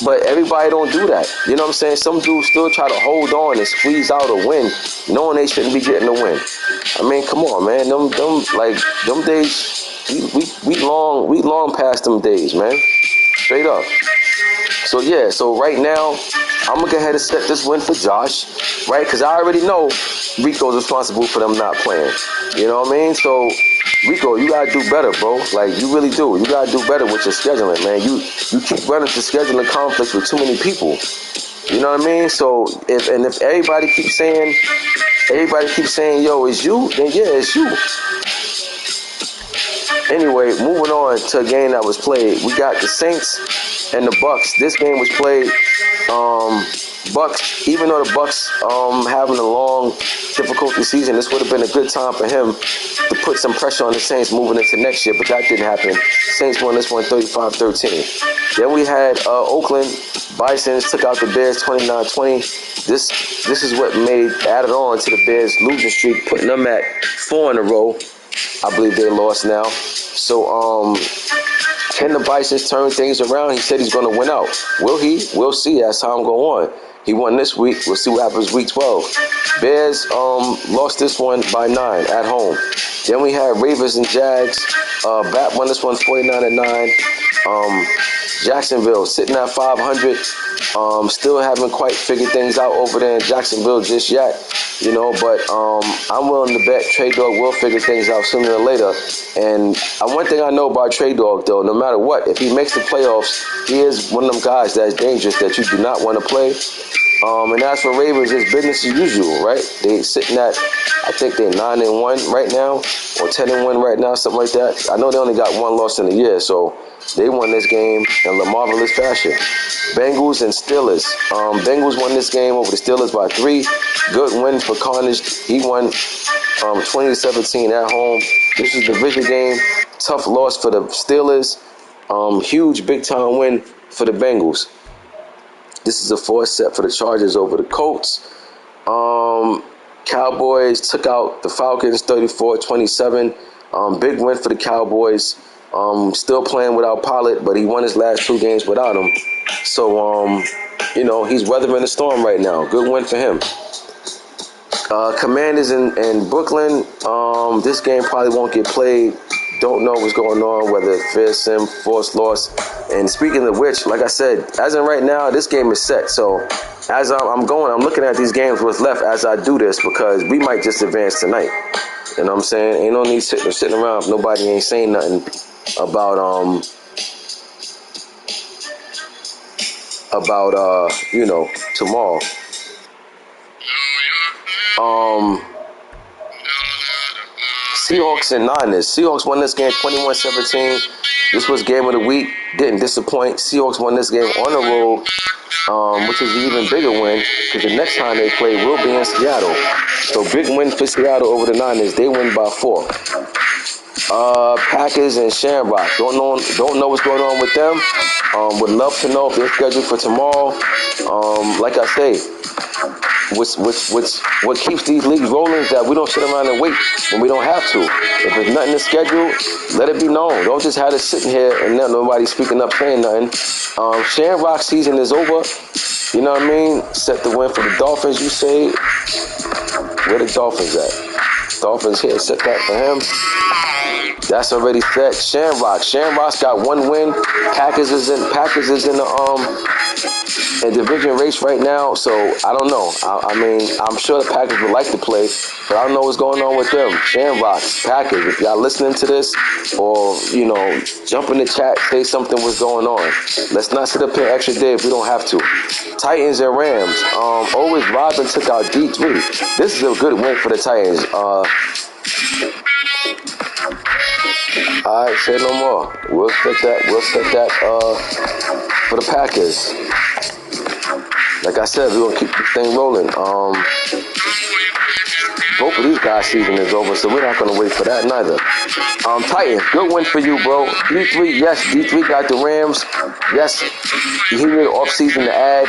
Speaker 1: But everybody don't do that. You know what I'm saying? Some dudes still try to hold on and squeeze out a win, knowing they shouldn't be getting a win. I mean, come on, man. Them days, we long past them days, man. Straight up. So yeah, so right now, I'm gonna go ahead and set this win for Josh, right? Because I already know Rico's responsible for them not playing. You know what I mean? So Rico, you gotta do better, bro. Like, you really do. You gotta do better with your scheduling, man. You keep running into scheduling conflicts with too many people. You know what I mean? So if everybody keeps saying, yo, it's you, then yeah, it's you. Anyway, moving on to a game that was played. We got the Saints and the Bucks. This game was played. Bucks, even though the Bucks having a long, difficult season, this would have been a good time for him to put some pressure on the Saints moving into next year, but that didn't happen. Saints won this one 35-13. Then we had Oakland Bisons took out the Bears 29-20. This is what added on to the Bears losing streak, putting them at 4 in a row. I believe they lost now. So, can the Bisons turn things around? He said he's going to win out. Will he? We'll see as time go on. He won this week. We'll see what happens week 12. Bears lost this one by 9 at home. Then we had Ravens and Jags. Bat won this one 49-9. Jacksonville sitting at 500. Still haven't quite figured things out over there in Jacksonville just yet, you know, but I'm willing to bet Trey Dog will figure things out sooner or later. And one thing I know about Trey Dog, though, no matter what, if he makes the playoffs, he is one of them guys that's dangerous that you do not want to play. And as for Ravens, it's business as usual, right? They sitting at, I think they're 9-1 right now, or 10-1 right now, something like that. I know they only got one loss in a year, so they won this game in a marvelous fashion. Bengals and Steelers. Bengals won this game over the Steelers by 3. Good win for Carnage. He won 20-17 at home. This was a division game. Tough loss for the Steelers. Huge big-time win for the Bengals. This is a 4 set for the Chargers over the Colts. Cowboys took out the Falcons 34-27. Big win for the Cowboys. Still playing without Pollard, but he won his last 2 games without him. So, you know, he's weathering the storm right now. Good win for him. Commanders in Brooklyn. This game probably won't get played. Don't know what's going on, whether it's fair sim, forced loss. And speaking of which, like I said, as of right now, this game is set. So as I'm looking at these games, what's left as I do this, because we might just advance tonight. You know what I'm saying? Ain't no need sitting around if nobody ain't saying nothing about you know, tomorrow. Seahawks and Niners. Seahawks won this game 21-17. This was game of the week. Didn't disappoint. Seahawks won this game on the road, which is an even bigger win because the next time they play will be in Seattle. So big win for Seattle over the Niners. They win by 4. Packers and Shamrock. Don't know what's going on with them. Would love to know if they're scheduled for tomorrow. Like I say, what keeps these leagues rolling is that we don't sit around and wait when we don't have to. If there's nothing to schedule, let it be known. Don't just have it sitting here and then nobody speaking up saying nothing. Shamrock season is over. You know what I mean? Set the win for the Dolphins, you say. Where the Dolphins at? Dolphins here. Set that for him. That's already set. Shamrock's got one win. Packers is in the division race right now, so I don't know. I mean, I'm sure the Packers would like to play, but I don't know what's going on with them. Shamrocks, Packers, if y'all listening to this, or, jump in the chat, say something what's going on. Let's not sit up here extra day if we don't have to. Titans and Rams. Always Robin took out D3. This is a good win for the Titans. All right, say no more. We'll set that for the Packers. Like I said, we're gonna keep this thing rolling. Both of these guys' season is over, so we're not gonna wait for that neither. Titans, good win for you, bro. D3, yes, D3 got the Rams. Yes, he needed off season to add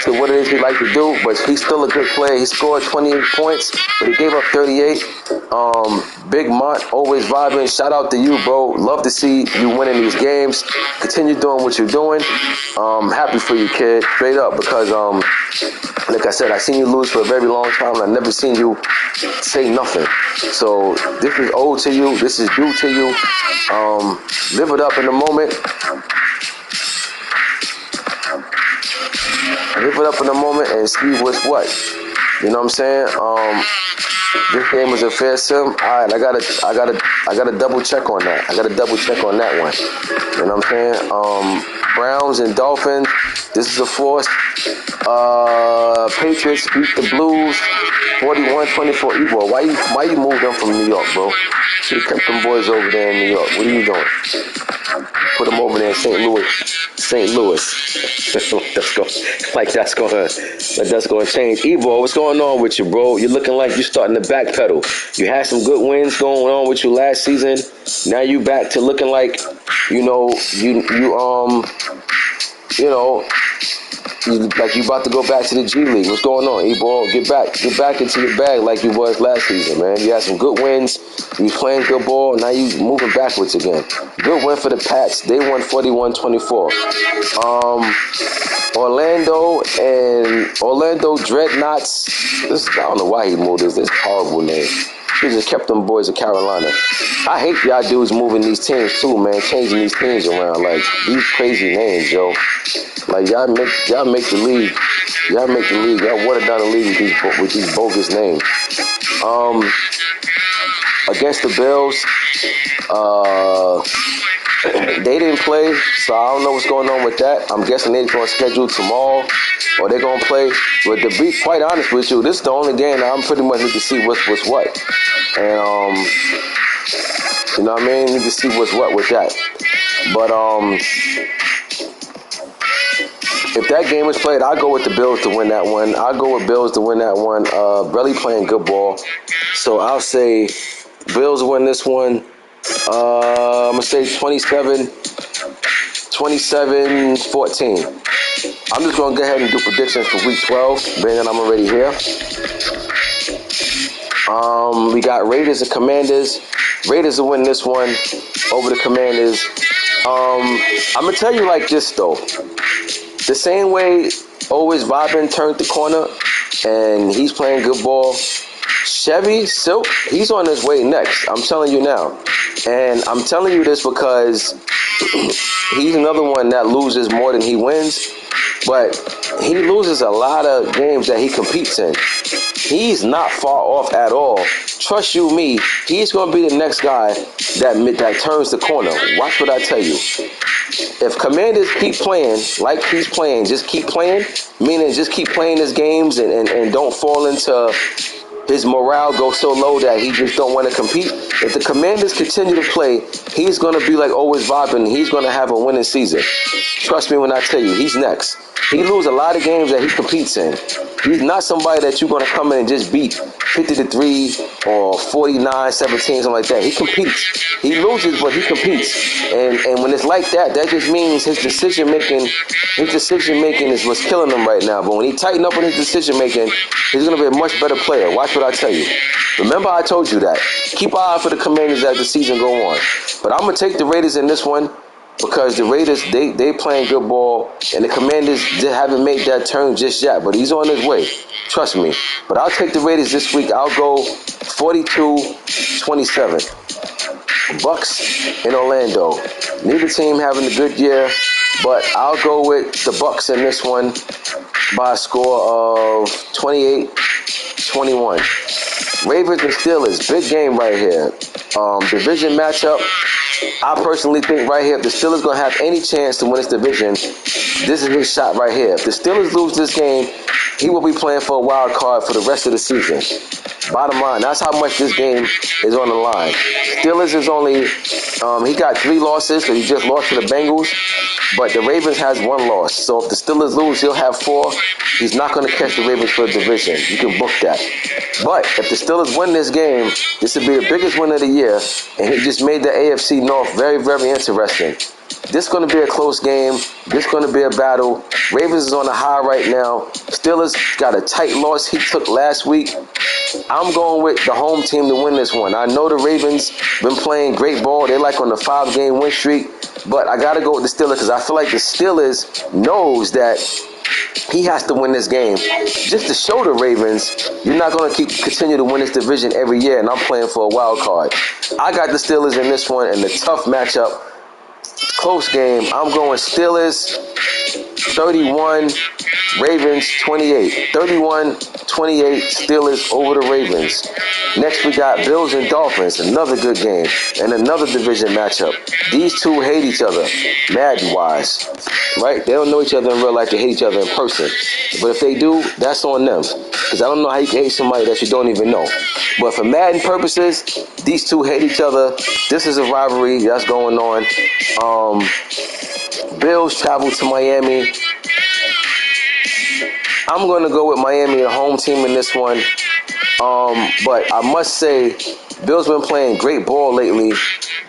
Speaker 1: to what it is he like to do, but he's still a good player. He scored 28 points, but he gave up 38. Big Mont, always vibing. Shout out to you, bro. Love to see you winning these games. Continue doing what you're doing. Happy for you, kid. Straight up, because like I said, I seen you lose for a very long time, and I never seen you say nothing. So this is owed to you. This is due to you. Live it up in the moment. Live it up in the moment and see what's what. You know what I'm saying? This game was a fair sim. All right, I gotta double check on that. I gotta double check on that one. You know what I'm saying? Browns and Dolphins. This is a force. Patriots beat the Blues 41-24. Evo, why you moved them from New York, bro? Should have kept them boys over there in New York. What are you doing? Put them over there in St. Louis. That's gonna change. Evo, what's going on with you, bro? You're looking like you're starting to backpedal. You had some good wins going on with you last season. Now you back to looking like, like you about to go back to the G League. What's going on, E-Ball? Get back into your bag like you was last season, man. You had some good wins. You was playing good ball. Now you moving backwards again. Good win for the Pats. They won 41-24. Orlando Dreadnoughts. I don't know why he moved this horrible name. He just kept them boys of Carolina. I hate y'all dudes moving these teams too, man. Changing these teams around. Like, these crazy names, yo. Like, y'all make the league. Y'all water down the league with these bogus names. Against the Bills, they didn't play, so I don't know what's going on with that. I'm guessing they're going to schedule tomorrow, or they're going to play. But to be quite honest with you, this is the only game that I'm pretty much need to see what's what. And, you know what I mean? Need to see what's what with that. But, if that game is played, I'll go with the Bills to win that one. Brelly playing good ball. So I'll say Bills win this one. I'm going to say 27-14. I'm just going to go ahead and do predictions for Week 12, being that I'm already here. We got Raiders and Commanders. Raiders will win this one over the Commanders. I'm going to tell you like this, though. The same way always Robin turned the corner and he's playing good ball, Chevy Silk, he's on his way next. I'm telling you now. And I'm telling you this because he's another one that loses more than he wins, but he loses a lot of games that he competes in. He's not far off at all. Trust you me, he's going to be the next guy that turns the corner. Watch what I tell you. If Commanders keep playing like he's playing, just keep playing, meaning just keep playing his games and don't fall into his morale go so low that he just don't want to compete. If the Commanders continue to play, he's going to be like always vibing. He's going to have a winning season. Trust me when I tell you, he's next. He loses a lot of games that he competes in. He's not somebody that you're going to come in and just beat 50-3 or 49-17, something like that. He competes. He loses, but he competes. And when it's like that, that just means his decision making is what's killing him right now. But when he tighten up on his decision making, he's going to be a much better player. Watch what I tell you. Remember I told you that. Keep an eye out for the Commanders as the season go on. But I'm going to take the Raiders in this one because the Raiders, they playing good ball, and the Commanders haven't made that turn just yet. But he's on his way. Trust me. But I'll take the Raiders this week. I'll go 42-27. Bucks in Orlando. Neither team having a good year, but I'll go with the Bucks in this one by a score of 28-21. Ravens and Steelers, big game right here. Division matchup. I personally think right here, if the Steelers going to have any chance to win this division, this is his shot right here. If the Steelers lose this game, he will be playing for a wild card for the rest of the season. Bottom line, that's how much this game is on the line. Steelers is only, he got 3 losses, so he just lost to the Bengals, but the Ravens has 1 loss. So if the Steelers lose, he'll have 4. He's not going to catch the Ravens for the division. You can book that. But if the Steelers win this game, this would be the biggest win of the year, and he just made the AFC North very, very interesting. This is going to be a close game. This is going to be a battle. Ravens is on a high right now. Steelers got a tight loss he took last week. I'm going with the home team to win this one. I know the Ravens been playing great ball. They're like on the 5-game win streak. But I got to go with the Steelers because I feel like the Steelers knows that he has to win this game just to show the Ravens you're not going to continue to win this division every year, and I'm playing for a wild card. I got the Steelers in this one, and the tough matchup. Close game. I'm going Steelers 31, Ravens 28. 31-28 Steelers over the Ravens. Next we got Bills and Dolphins, another good game, and another division matchup. These two hate each other, Madden-wise, right? They don't know each other in real life. They hate each other in person. But if they do, that's on them. Because I don't know how you can hate somebody that you don't even know. But for Madden purposes, these two hate each other. This is a rivalry that's going on. Bills travel to Miami. I'm going to go with Miami, the home team in this one. But I must say, Bills been playing great ball lately.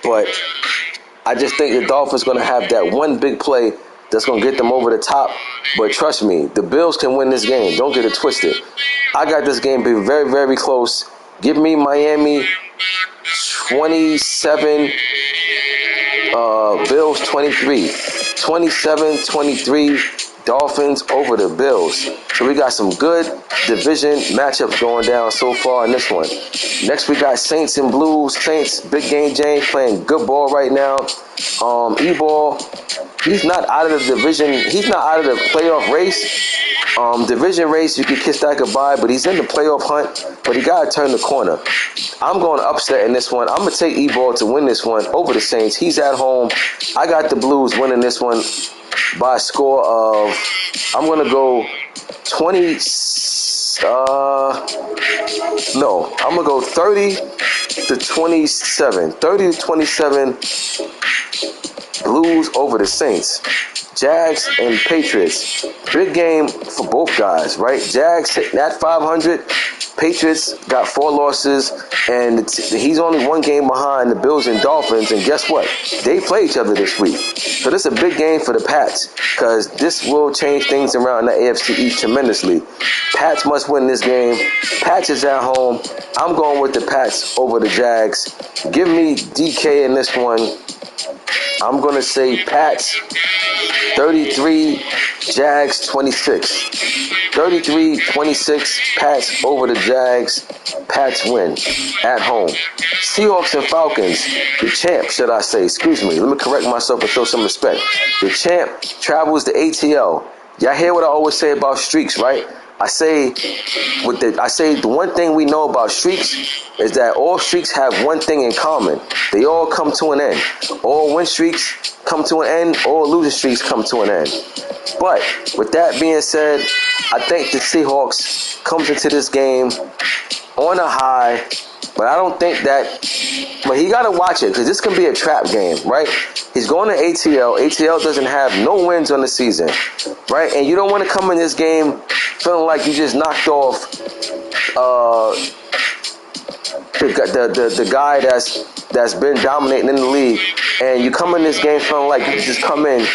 Speaker 1: But I just think the Dolphins going to have that one big play that's going to get them over the top. But trust me, the Bills can win this game. Don't get it twisted. I got this game being very, very close. Give me Miami 27, Bills 23. 27-23, Dolphins over the Bills. So we got some good division matchups going down so far in this one. Next we got Saints and Blues. Saints, big game James playing good ball right now. E-ball, he's not out of the division. He's not out of the playoff race. Division race, you can kiss that goodbye, but he's in the playoff hunt, but he got to turn the corner. I'm going to upset in this one. I'm going to take E-ball to win this one over the Saints. He's at home. I got the Blues winning this one by a score of, I'm going to go 20, I'm going to go 30-27. 30-27, Blues over the Saints. Jags and Patriots. Big game for both guys, right? Jags hitting at 500. Patriots got 4 losses, and he's only 1 game behind the Bills and Dolphins. And guess what? They play each other this week. So this is a big game for the Pats because this will change things around the AFC East tremendously. Pats must win this game. Pats is at home. I'm going with the Pats over the Jags. Give me DK in this one. I'm going to say Pats 33, Jags 26. 33-26, Pats over the Jags. Pats win at home. Seahawks and Falcons, the champ, should I say. Excuse me. Let me correct myself and show some respect. The champ travels to ATL. Y'all hear what I always say about streaks, right? I say the one thing we know about streaks is that all streaks have one thing in common. They all come to an end. All win streaks come to an end. All losing streaks come to an end. But with that being said, I think the Seahawks comes into this game on a high, But I don't think that. But he got to watch it because this can be a trap game, right? He's going to ATL. ATL doesn't have no wins on the season, right? And you don't want to come in this game feeling like you just knocked off the guy that's been dominating in the league, and you come in this game feeling like you just come in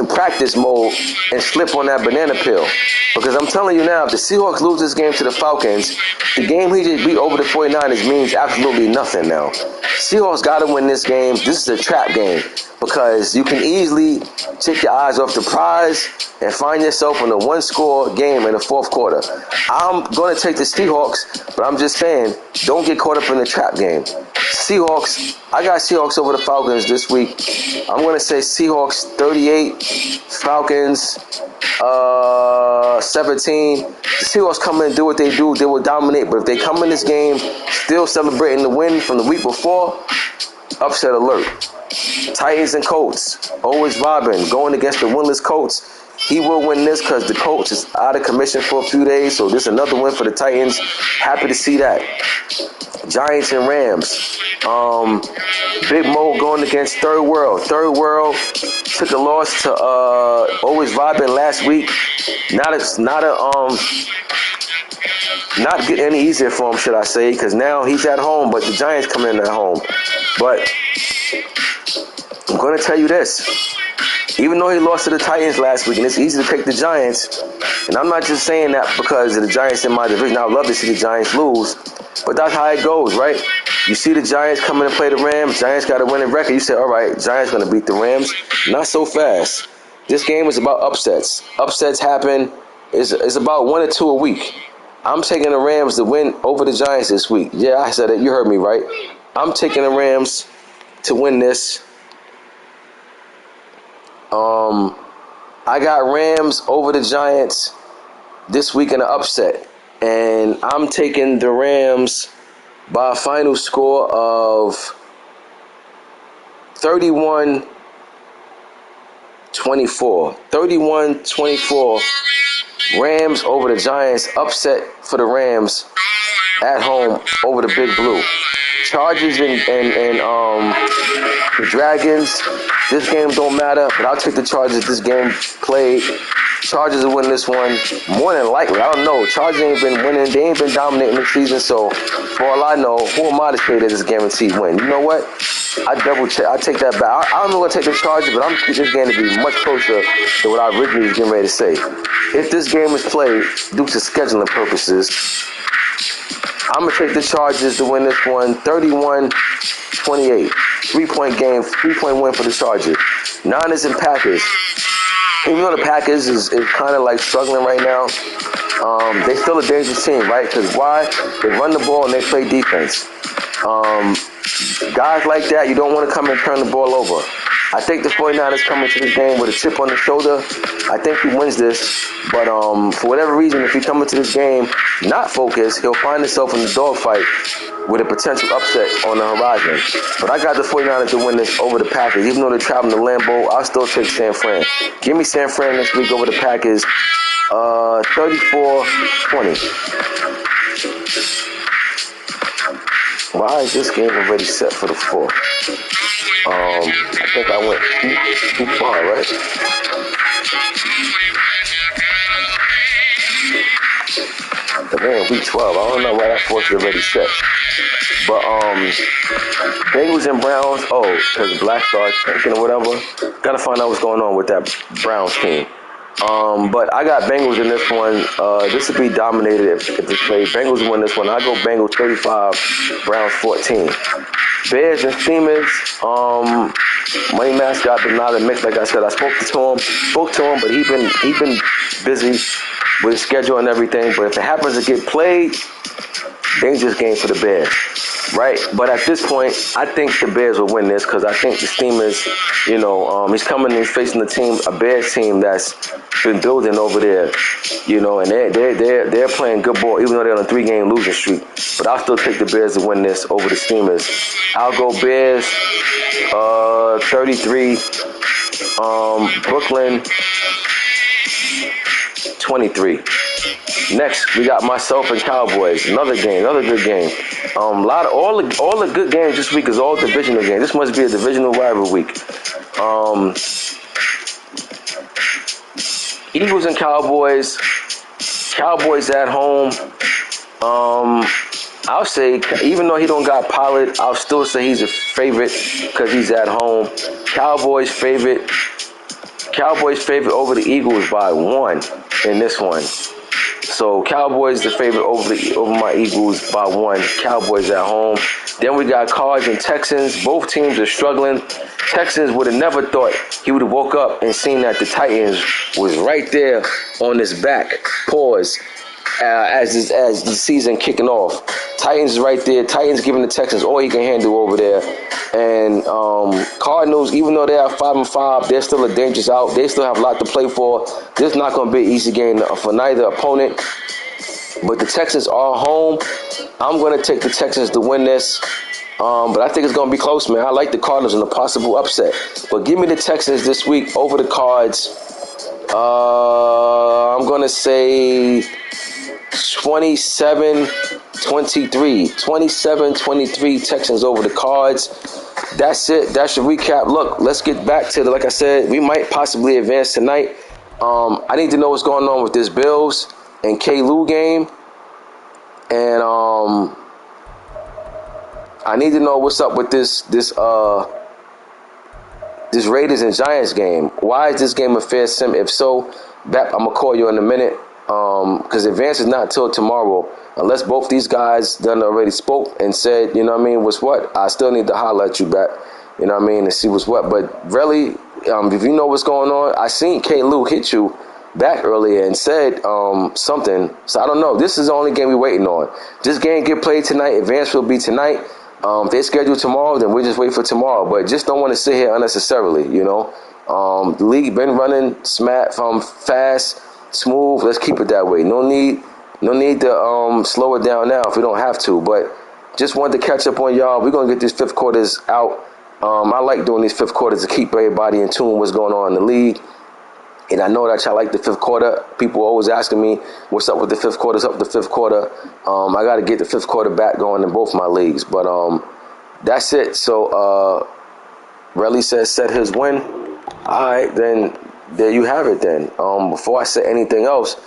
Speaker 1: practice mode and slip on that banana peel. Because I'm telling you now, if the Seahawks lose this game to the Falcons, the game he just beat over the 49ers means absolutely nothing now. Seahawks got to win this game. This is a trap game because you can easily take your eyes off the prize and find yourself in a one-score game in the fourth quarter. I'm going to take the Seahawks, but I'm just saying, don't get caught up in the trap game. Seahawks, I got Seahawks over the Falcons this week. I'm going to say Seahawks 38, Falcons 17. The Seahawks come in and do what they do. They will dominate, but if they come in this game still celebrating the win from the week before, upset alert. Titans and Colts, always vibing, going against the winless Colts. He will win this because the coach is out of commission for a few days, so this is another win for the Titans. Happy to see that. Giants and Rams. Big Mo going against Third World. Third World took a loss to always vibing last week. Not getting any easier for him, should I say, because now he's at home, but the Giants come in at home. But I'm going to tell you this. Even though he lost to the Titans last week, and it's easy to pick the Giants, and I'm not just saying that because of the Giants in my division. I would love to see the Giants lose, but that's how it goes, right? You see the Giants come in and play the Rams. Giants got a winning record. You say, all right, Giants going to beat the Rams. Not so fast. This game is about upsets. Upsets happen. It's about 1 or 2 a week. I'm taking the Rams to win over the Giants this week. Yeah, I said it. You heard me, right? I'm taking the Rams to win this. I got Rams over the Giants this week in an upset. And I'm taking the Rams by a final score of 31-24. 31-24. Rams over the Giants. Upset for the Rams at home over the Big Blue. Chargers and the Dragons. This game don't matter, but I'll take the Chargers. This game played. Chargers will win this one more than likely. I don't know. Chargers ain't been winning. They ain't been dominating this season. So, for all I know, who am I to say that it's a guaranteed win? You know what? I double check. I take that back. I'm going to take the Chargers, but I'm this game to be much closer than what I originally was getting ready to say. If this game is played due to scheduling purposes, I'm going to take the Chargers to win this one 31-28. 3-point game, 3-point win for the Chargers. Niners and Packers. Even though the Packers is kind of like struggling right now, they still a dangerous team, right? Because why? They run the ball and they play defense. Guys like that, you don't want to come and turn the ball over. I think the 49ers coming to this game with a chip on the shoulder. I think he wins this. But for whatever reason, if he comes into this game not focused, he'll find himself in the dogfight with a potential upset on the horizon. But I got the 49ers to win this over the Packers. Even though they're traveling to Lambeau, I'll still take San Fran. Give me San Fran this week over the Packers. 34-20. Why is this game already set for the 4th? I think I went too far, right? Man, week 12. I don't know why that 4th is already set. But Bengals and Browns. Oh, because Black Star tanking or whatever. Gotta find out what's going on with that Browns team. But I got Bengals in this one. This will be dominated if it's played. Bengals win this one. I go Bengals 35, Browns 14. Bears and Steelers. Money Mask got been out of the mix. Like I said, I spoke to him, but he been busy with his schedule and everything. But if it happens to get played, dangerous game for the Bears, right? But at this point, I think the Bears will win this because I think the Steelers, he's coming and he's facing a Bears team that's been building over there, and they're playing good ball even though they're on a 3-game losing streak. But I'll still take the Bears to win this over the Steelers. I'll go Bears 33, Brooklyn 23. Next, we got myself and Cowboys. Another game, another good game. All the good games this week is all divisional games. This must be a divisional rival week. Eagles and Cowboys. Cowboys at home. I'll say, even though he don't got Pollard, I'll still say he's a favorite because he's at home. Cowboys favorite over the Eagles by 1 in this one. So Cowboys the favorite over my Eagles by 1. Cowboys at home. Then we got Cards and Texans. Both teams are struggling. Texans would have never thought he would have woke up and seen that the Titans was right there on his back. Pause. As the season kicking off. Titans is right there. Titans giving the Texans all he can handle over there. And Cardinals, even though they are 5-5, they're still a dangerous out. They still have a lot to play for. This is not going to be an easy game for neither opponent. But the Texans are home. I'm going to take the Texans to win this. But I think it's going to be close, man. I like the Cardinals in a possible upset. But give me the Texans this week over the Cards. I'm going to say 27-23. 27-23 Texans over the Cards. That's it. That's your recap. Look, let's get back to like I said, we might possibly advance tonight. I need to know what's going on with this Bills and K-Lou game. And I need to know what's up with this Raiders and Giants game. Why is this game a fair sim? If so, Bap, I'm going to call you in a minute. Because advance is not till tomorrow. Unless both these guys done already spoke and said, you know what I mean, what's what, I still need to holler at you back, you know what I mean, and see what's what. But really, if you know what's going on, I seen K-Lou hit you back earlier and said something. So I don't know. This is the only game we're waiting on. This game get played tonight. Advance will be tonight. If they schedule tomorrow, then we just wait for tomorrow. But just don't want to sit here unnecessarily, you know. The league been running fast, smooth. Let's keep it that way. No need to slow it down now if we don't have to. But just wanted to catch up on y'all. We're gonna get these fifth quarters out. I like doing these fifth quarters to keep everybody in tune with what's going on in the league. And I know that y'all like the fifth quarter. People are always asking me, what's up with the fifth quarter? What's up with the fifth quarter? I got to get the fifth quarter back going in both my leagues. But that's it. So Relly says set his win. All right, then there you have it then. Before I say anything else,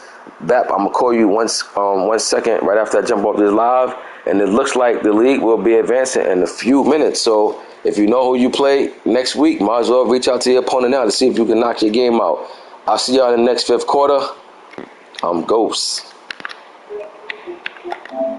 Speaker 1: Bap, I'm going to call you 1 second right after I jump off this live. And it looks like the league will be advancing in a few minutes. So if you know who you play next week, might as well reach out to your opponent now to see if you can knock your game out. I'll see y'all in the next fifth quarter. I'm Ghost.